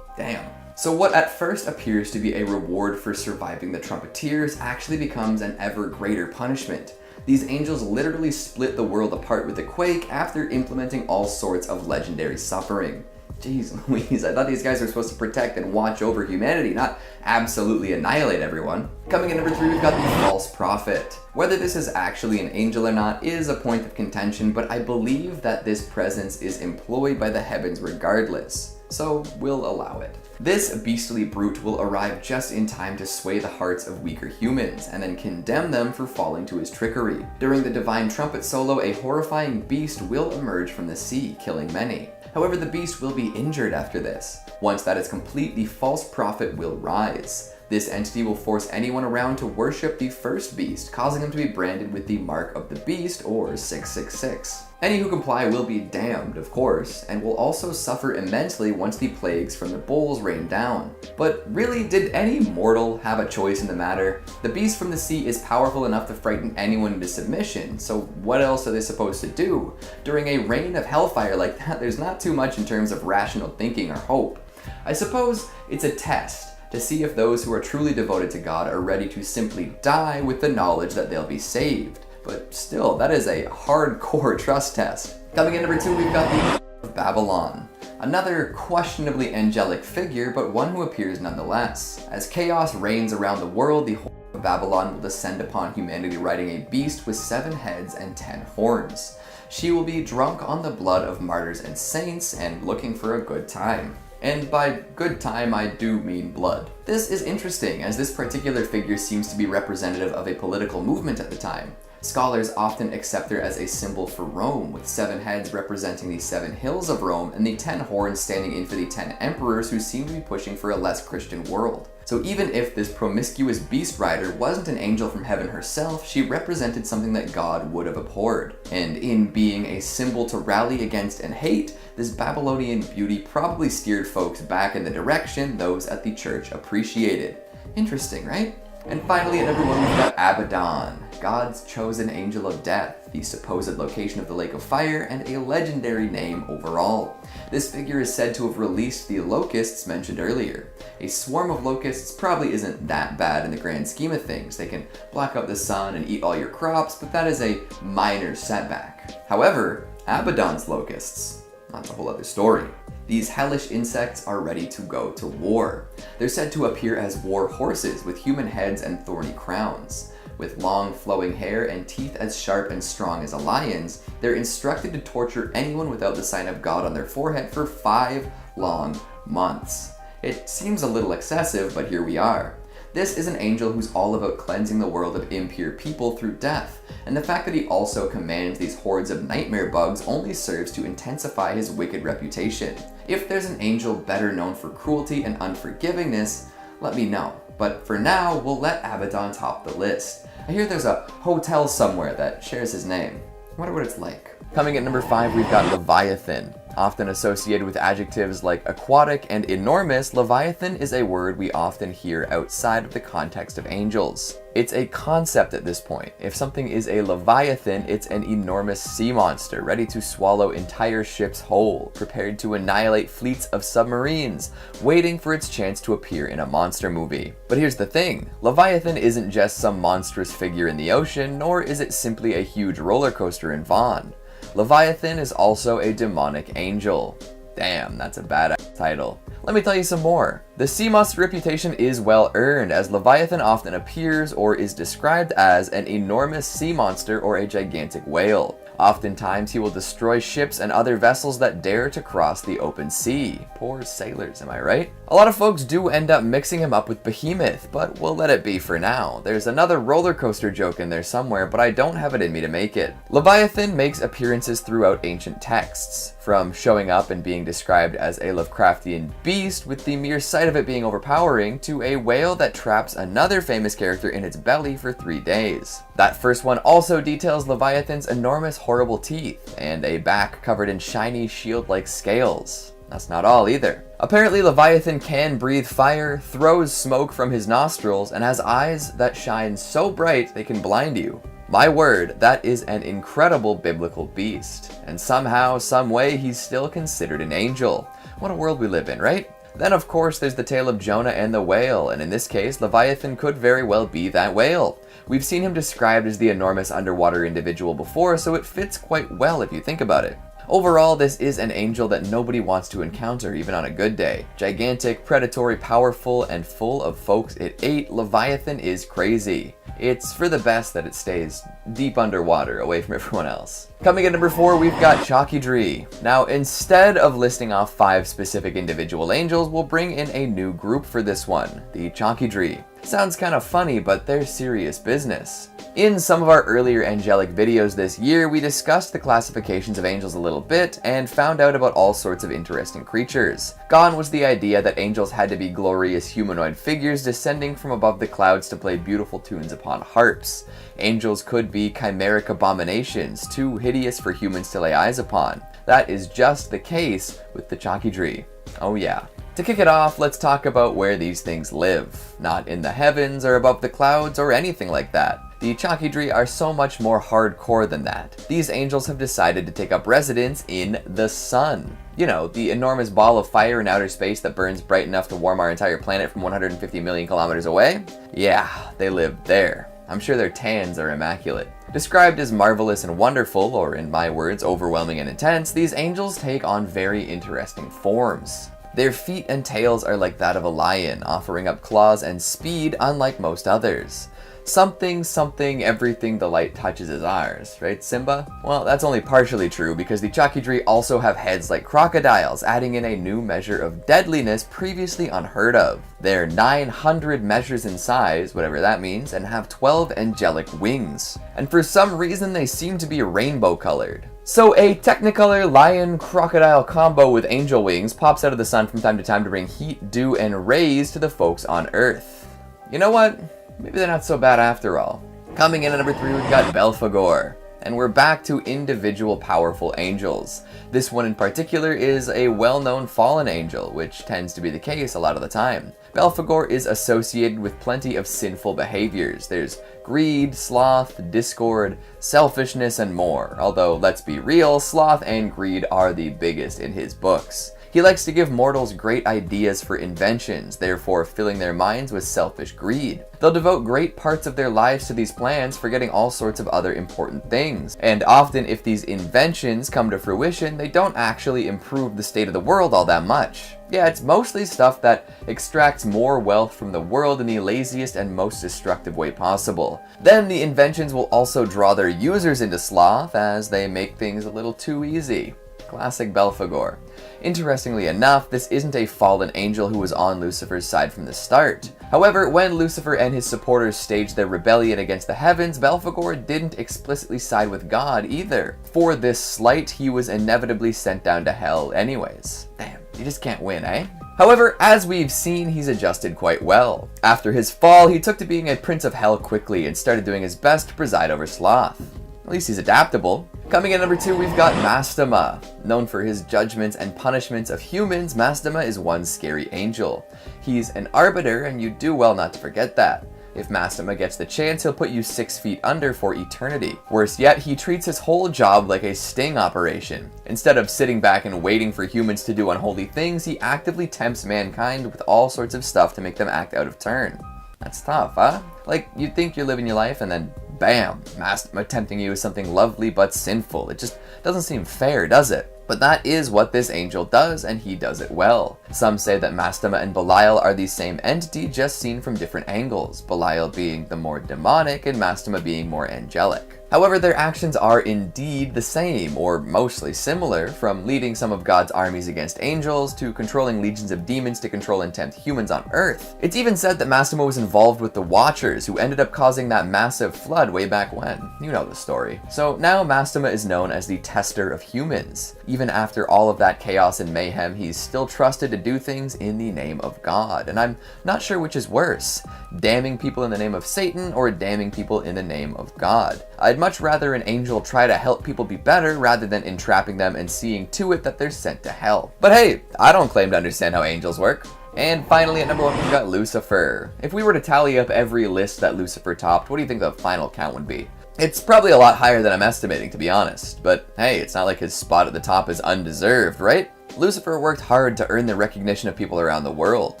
Damn. So what at first appears to be a reward for surviving the trumpeteers actually becomes an ever greater punishment. These angels literally split the world apart with the quake after implementing all sorts of legendary suffering. Jeez Louise, I thought these guys were supposed to protect and watch over humanity, not absolutely annihilate everyone. Coming in number 3, we've got the false prophet. Whether this is actually an angel or not is a point of contention, but I believe that this presence is employed by the heavens regardless, so we'll allow it. This beastly brute will arrive just in time to sway the hearts of weaker humans, and then condemn them for falling to his trickery. During the divine trumpet solo, a horrifying beast will emerge from the sea, killing many. However, the beast will be injured after this. Once that is complete, the false prophet will rise. This entity will force anyone around to worship the first beast, causing them to be branded with the mark of the beast, or 666. Any who comply will be damned, of course, and will also suffer immensely once the plagues from the bowls rain down. But really, did any mortal have a choice in the matter? The beast from the sea is powerful enough to frighten anyone into submission, so what else are they supposed to do? During a rain of hellfire like that, there's not too much in terms of rational thinking or hope. I suppose it's a test to see if those who are truly devoted to God are ready to simply die with the knowledge that they'll be saved. But still, that is a hardcore trust test. Coming in number 2, we've got the of Babylon. Another questionably angelic figure, but one who appears nonetheless. As chaos reigns around the world, the whore of Babylon will descend upon humanity riding a beast with 7 heads and 10 horns. She will be drunk on the blood of martyrs and saints and looking for a good time. And by good time, I do mean blood. This is interesting, as this particular figure seems to be representative of a political movement at the time. Scholars often accept her as a symbol for Rome, with 7 heads representing the 7 hills of Rome and the 10 horns standing in for the 10 emperors who seem to be pushing for a less Christian world. So even if this promiscuous beast rider wasn't an angel from heaven herself, she represented something that God would have abhorred. And in being a symbol to rally against and hate, this Babylonian beauty probably steered folks back in the direction those at the church appreciated. Interesting, right? And finally, at number 1, we've got Abdon, God's chosen angel of death, the supposed location of the lake of fire, and a legendary name overall. This figure is said to have released the locusts mentioned earlier. A swarm of locusts probably isn't that bad in the grand scheme of things. They can block out the sun and eat all your crops, but that is a minor setback. However, Abdon's locusts, that's a whole other story. These hellish insects are ready to go to war. They're said to appear as war horses with human heads and thorny crowns. With long flowing hair and teeth as sharp and strong as a lion's, they're instructed to torture anyone without the sign of God on their forehead for 5 long months. It seems a little excessive, but here we are. This is an angel who's all about cleansing the world of impure people through death, and the fact that he also commands these hordes of nightmare bugs only serves to intensify his wicked reputation. If there's an angel better known for cruelty and unforgivingness, let me know. But for now, we'll let Abdon top the list. I hear there's a hotel somewhere that shares his name. I wonder what it's like. Coming at number 5, we've got Leviathan. Often associated with adjectives like aquatic and enormous, Leviathan is a word we often hear outside of the context of angels. It's a concept at this point. If something is a Leviathan, it's an enormous sea monster, ready to swallow entire ships whole, prepared to annihilate fleets of submarines, waiting for its chance to appear in a monster movie. But here's the thing, Leviathan isn't just some monstrous figure in the ocean, nor is it simply a huge roller coaster in Vaughn. Leviathan is also a demonic angel. Damn, that's a badass title. Let me tell you some more. The sea monster reputation is well earned, as Leviathan often appears or is described as an enormous sea monster or a gigantic whale. Oftentimes he will destroy ships and other vessels that dare to cross the open sea. Poor sailors, am I right? A lot of folks do end up mixing him up with Behemoth, but we'll let it be for now. There's another roller coaster joke in there somewhere, but I don't have it in me to make it. Leviathan makes appearances throughout ancient texts, from showing up and being described as a Lovecraftian beast with the mere sight of it being overpowering, to a whale that traps another famous character in its belly for 3 days. That first one also details Leviathan's enormous horrible teeth, and a back covered in shiny shield-like scales. That's not all either. Apparently Leviathan can breathe fire, throws smoke from his nostrils, and has eyes that shine so bright they can blind you. My word, that is an incredible biblical beast. And somehow, some way, he's still considered an angel. What a world we live in, right? Then of course there's the tale of Jonah and the whale, and in this case, Leviathan could very well be that whale. We've seen him described as the enormous underwater individual before, so it fits quite well if you think about it. Overall, this is an angel that nobody wants to encounter, even on a good day. Gigantic, predatory, powerful, and full of folks it ate, Leviathan is crazy. It's for the best that it stays deep underwater, away from everyone else. Coming at number 4, we've got Chalkydree. Now, instead of listing off 5 specific individual angels, we'll bring in a new group for this one, the Chalkydree. Sounds kind of funny, but they're serious business. In some of our earlier angelic videos this year, we discussed the classifications of angels a little bit and found out about all sorts of interesting creatures. Gone was the idea that angels had to be glorious humanoid figures descending from above the clouds to play beautiful tunes upon harps. Angels could be chimeric abominations, too hideous for humans to lay eyes upon. That is just the case with the Chalkydree. Oh yeah. To kick it off, let's talk about where these things live. Not in the heavens or above the clouds or anything like that. The Chalkydree are so much more hardcore than that. These angels have decided to take up residence in the sun. You know, the enormous ball of fire in outer space that burns bright enough to warm our entire planet from 150 million kilometers away? Yeah, they live there. I'm sure their tans are immaculate. Described as marvelous and wonderful, or in my words, overwhelming and intense, these angels take on very interesting forms. Their feet and tails are like that of a lion, offering up claws and speed unlike most others. Something, everything the light touches is ours, right, Simba? Well, that's only partially true, because the Chakidri also have heads like crocodiles, adding in a new measure of deadliness previously unheard of. They're 900 measures in size, whatever that means, and have 12 angelic wings. And for some reason, they seem to be rainbow colored. So a Technicolor lion-crocodile combo with angel wings pops out of the sun from time to time to bring heat, dew, and rays to the folks on Earth. You know what? Maybe they're not so bad after all. Coming in at number 3, we've got Belphegor. And we're back to individual powerful angels. This one in particular is a well-known fallen angel, which tends to be the case a lot of the time. Belphegor is associated with plenty of sinful behaviors. There's greed, sloth, discord, selfishness, and more. Although, let's be real, sloth and greed are the biggest in his books. He likes to give mortals great ideas for inventions, therefore filling their minds with selfish greed. They'll devote great parts of their lives to these plans, forgetting all sorts of other important things. And often, if these inventions come to fruition, they don't actually improve the state of the world all that much. Yeah, it's mostly stuff that extracts more wealth from the world in the laziest and most destructive way possible. Then the inventions will also draw their users into sloth, as they make things a little too easy. Classic Belphegor. Interestingly enough, this isn't a fallen angel who was on Lucifer's side from the start. However, when Lucifer and his supporters staged their rebellion against the heavens, Belphegor didn't explicitly side with God either. For this slight, he was inevitably sent down to hell anyways. Damn, you just can't win, eh? However, as we've seen, he's adjusted quite well. After his fall, he took to being a prince of hell quickly and started doing his best to preside over sloth. At least he's adaptable. Coming in number 2, we've got Mastema. Known for his judgments and punishments of humans, Mastema is one scary angel. He's an arbiter, and you do well not to forget that. If Mastema gets the chance, he'll put you 6 feet under for eternity. Worse yet, he treats his whole job like a sting operation. Instead of sitting back and waiting for humans to do unholy things, he actively tempts mankind with all sorts of stuff to make them act out of turn. That's tough, huh? Like, you'd think you're living your life and then bam, Mastema tempting you with something lovely but sinful. It just doesn't seem fair, does it? But that is what this angel does, and he does it well. Some say that Mastema and Belial are the same entity, just seen from different angles, Belial being the more demonic and Mastema being more angelic. However, their actions are indeed the same, or mostly similar, from leading some of God's armies against angels, to controlling legions of demons to control and tempt humans on Earth. It's even said that Mastema was involved with the Watchers, who ended up causing that massive flood way back when. You know the story. So now Mastema is known as the tester of humans. Even after all of that chaos and mayhem, he's still trusted to do things in the name of God. And I'm not sure which is worse, damning people in the name of Satan or damning people in the name of God. I'd much rather an angel try to help people be better rather than entrapping them and seeing to it that they're sent to hell. But hey, I don't claim to understand how angels work. And finally, at number 1, we've got Lucifer. If we were to tally up every list that Lucifer topped, what do you think the final count would be? It's probably a lot higher than I'm estimating, to be honest. But hey, it's not like his spot at the top is undeserved, right? Lucifer worked hard to earn the recognition of people around the world.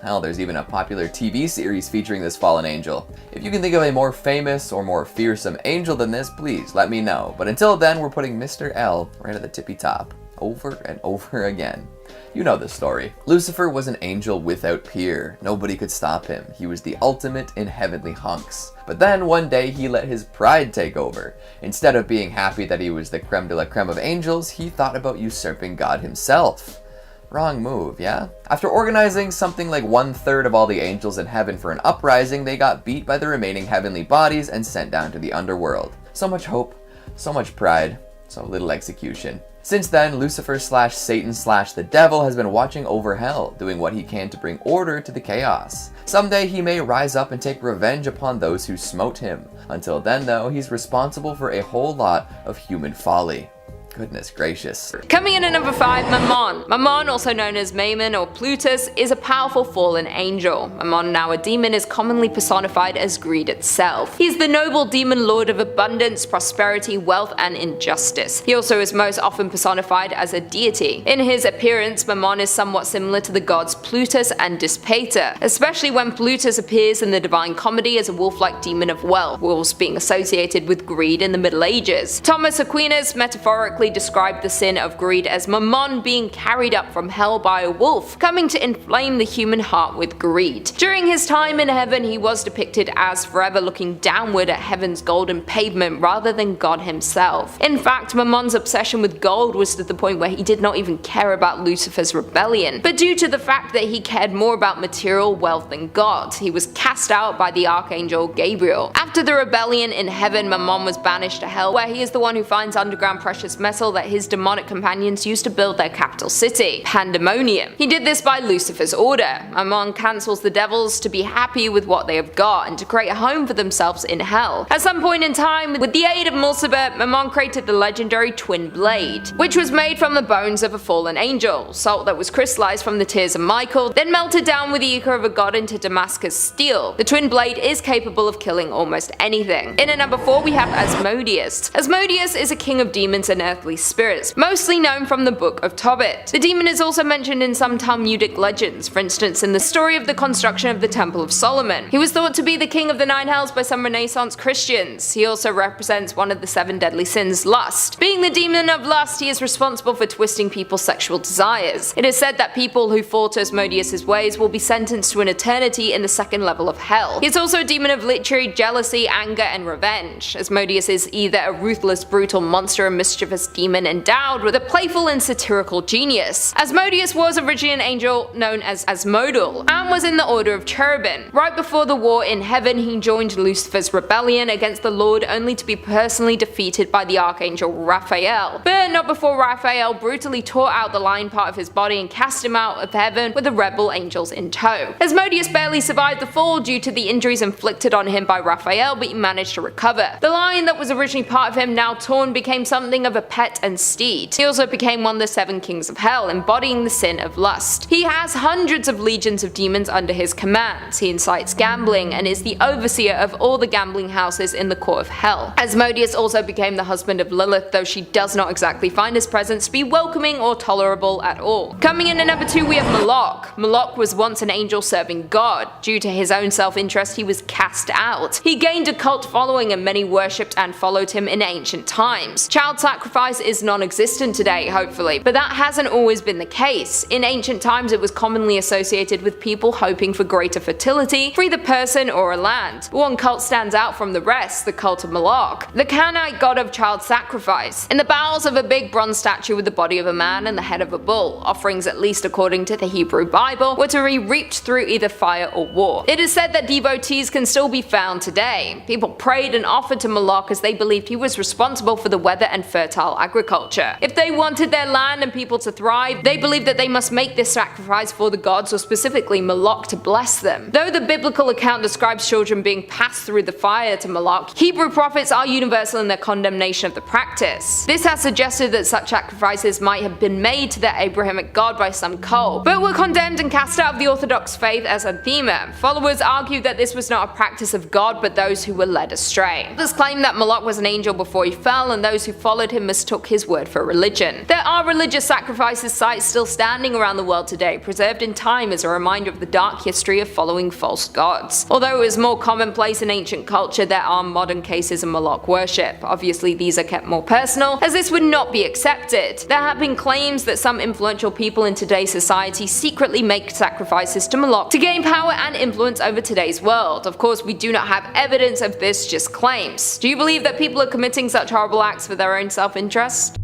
Hell, there's even a popular TV series featuring this fallen angel. If you can think of a more famous or more fearsome angel than this, please let me know. But until then, we're putting Mr. L right at the tippy top, over and over again. You know the story. Lucifer was an angel without peer. Nobody could stop him. He was the ultimate in heavenly hunks. But then one day he let his pride take over. Instead of being happy that he was the creme de la creme of angels, he thought about usurping God himself. Wrong move, yeah? After organizing something like 1/3 of all the angels in heaven for an uprising, they got beat by the remaining heavenly bodies and sent down to the underworld. So much hope, so much pride, so little execution. Since then, Lucifer / Satan / the devil has been watching over hell, doing what he can to bring order to the chaos. Someday he may rise up and take revenge upon those who smote him. Until then, though, he's responsible for a whole lot of human folly. Goodness gracious. Coming in at number 5, Mammon. Mammon, also known as Mammon or Plutus, is a powerful fallen angel. Mammon, now a demon, is commonly personified as greed itself. He's the noble demon lord of abundance, prosperity, wealth, and injustice. He also is most often personified as a deity. In his appearance, Mammon is somewhat similar to the gods Plutus and Dispater, especially when Plutus appears in the Divine Comedy as a wolf-like demon of wealth, wolves being associated with greed in the Middle Ages. Thomas Aquinas metaphorically specifically described the sin of greed as Mammon being carried up from hell by a wolf, coming to inflame the human heart with greed. During his time in heaven, he was depicted as forever looking downward at heaven's golden pavement rather than God himself. In fact, Mammon's obsession with gold was to the point where he did not even care about Lucifer's rebellion, but due to the fact that he cared more about material wealth than God, he was cast out by the archangel Gabriel. After the rebellion in heaven, Mammon was banished to hell, where he is the one who finds underground precious metal that his demonic companions used to build their capital city, Pandemonium. He did this by Lucifer's order. Mammon cancels the devils to be happy with what they have got and to create a home for themselves in hell. At some point in time, with the aid of Mulciber, Mammon created the legendary Twin Blade, which was made from the bones of a fallen angel, salt that was crystallized from the tears of Michael, then melted down with the ichor of a god into Damascus steel. The Twin Blade is capable of killing almost anything. In at number 4 we have Asmodeus. Asmodeus is a king of demons and earthly spirits, mostly known from the Book of Tobit. The demon is also mentioned in some Talmudic legends, for instance in the story of the construction of the Temple of Solomon. He was thought to be the king of the nine hells by some Renaissance Christians. He also represents one of the 7 deadly sins, lust. Being the demon of lust, he is responsible for twisting people's sexual desires. It is said that people who fall to Asmodeus' ways will be sentenced to an eternity in the 2nd level of hell. He is also a demon of literary jealousy, anger, and revenge. Asmodeus is either a ruthless, brutal monster or mischievous demon endowed with a playful and satirical genius. Asmodeus was originally an angel known as Asmodal and was in the order of Cherubim. Right before the war in heaven, he joined Lucifer's rebellion against the Lord only to be personally defeated by the archangel Raphael, but not before Raphael brutally tore out the lion part of his body and cast him out of heaven with the rebel angels in tow. Asmodeus barely survived the fall due to the injuries inflicted on him by Raphael, but he managed to recover. The lion that was originally part of him, now torn, became something of a pet and steed. He also became one of the 7 kings of hell, embodying the sin of lust. He has hundreds of legions of demons under his command. He incites gambling and is the overseer of all the gambling houses in the core of hell. Asmodeus also became the husband of Lilith, though she does not exactly find his presence to be welcoming or tolerable at all. Coming in at number 2 we have Moloch. Moloch was once an angel serving God. Due to his own self-interest, he was cast out. He gained a cult following and many worshipped and followed him in ancient times. Child sacrifice is non-existent today, hopefully, but that hasn't always been the case. In ancient times it was commonly associated with people hoping for greater fertility for either person or a land. One cult stands out from the rest, the cult of Moloch, the Canaanite god of child sacrifice. In the bowels of a big bronze statue with the body of a man and the head of a bull, offerings, at least according to the Hebrew Bible, were to be reaped through either fire or war. It is said that devotees can still be found today. People prayed and offered to Moloch as they believed he was responsible for the weather and fertile agriculture. If they wanted their land and people to thrive, they believed that they must make this sacrifice for the gods, or specifically Moloch, to bless them. Though the biblical account describes children being passed through the fire to Moloch, Hebrew prophets are universal in their condemnation of the practice. This has suggested that such sacrifices might have been made to their Abrahamic god by some cult, but were condemned and cast out of the Orthodox faith as anathema. Followers argued that this was not a practice of God, but those who were led astray. Others claim that Moloch was an angel before he fell, and those who followed him mistook his word for religion. There are religious sacrifices sites still standing around the world today, preserved in time as a reminder of the dark history of following false gods. Although it was more commonplace in ancient culture, there are modern cases of Moloch worship. Obviously these are kept more personal, as this would not be accepted. There have been claims that some influential people in today's society secretly make sacrifices to Moloch to gain power and influence over today's world. Of course, we do not have evidence of this, just claims. Do you believe that people are committing such horrible acts for their own self-interest?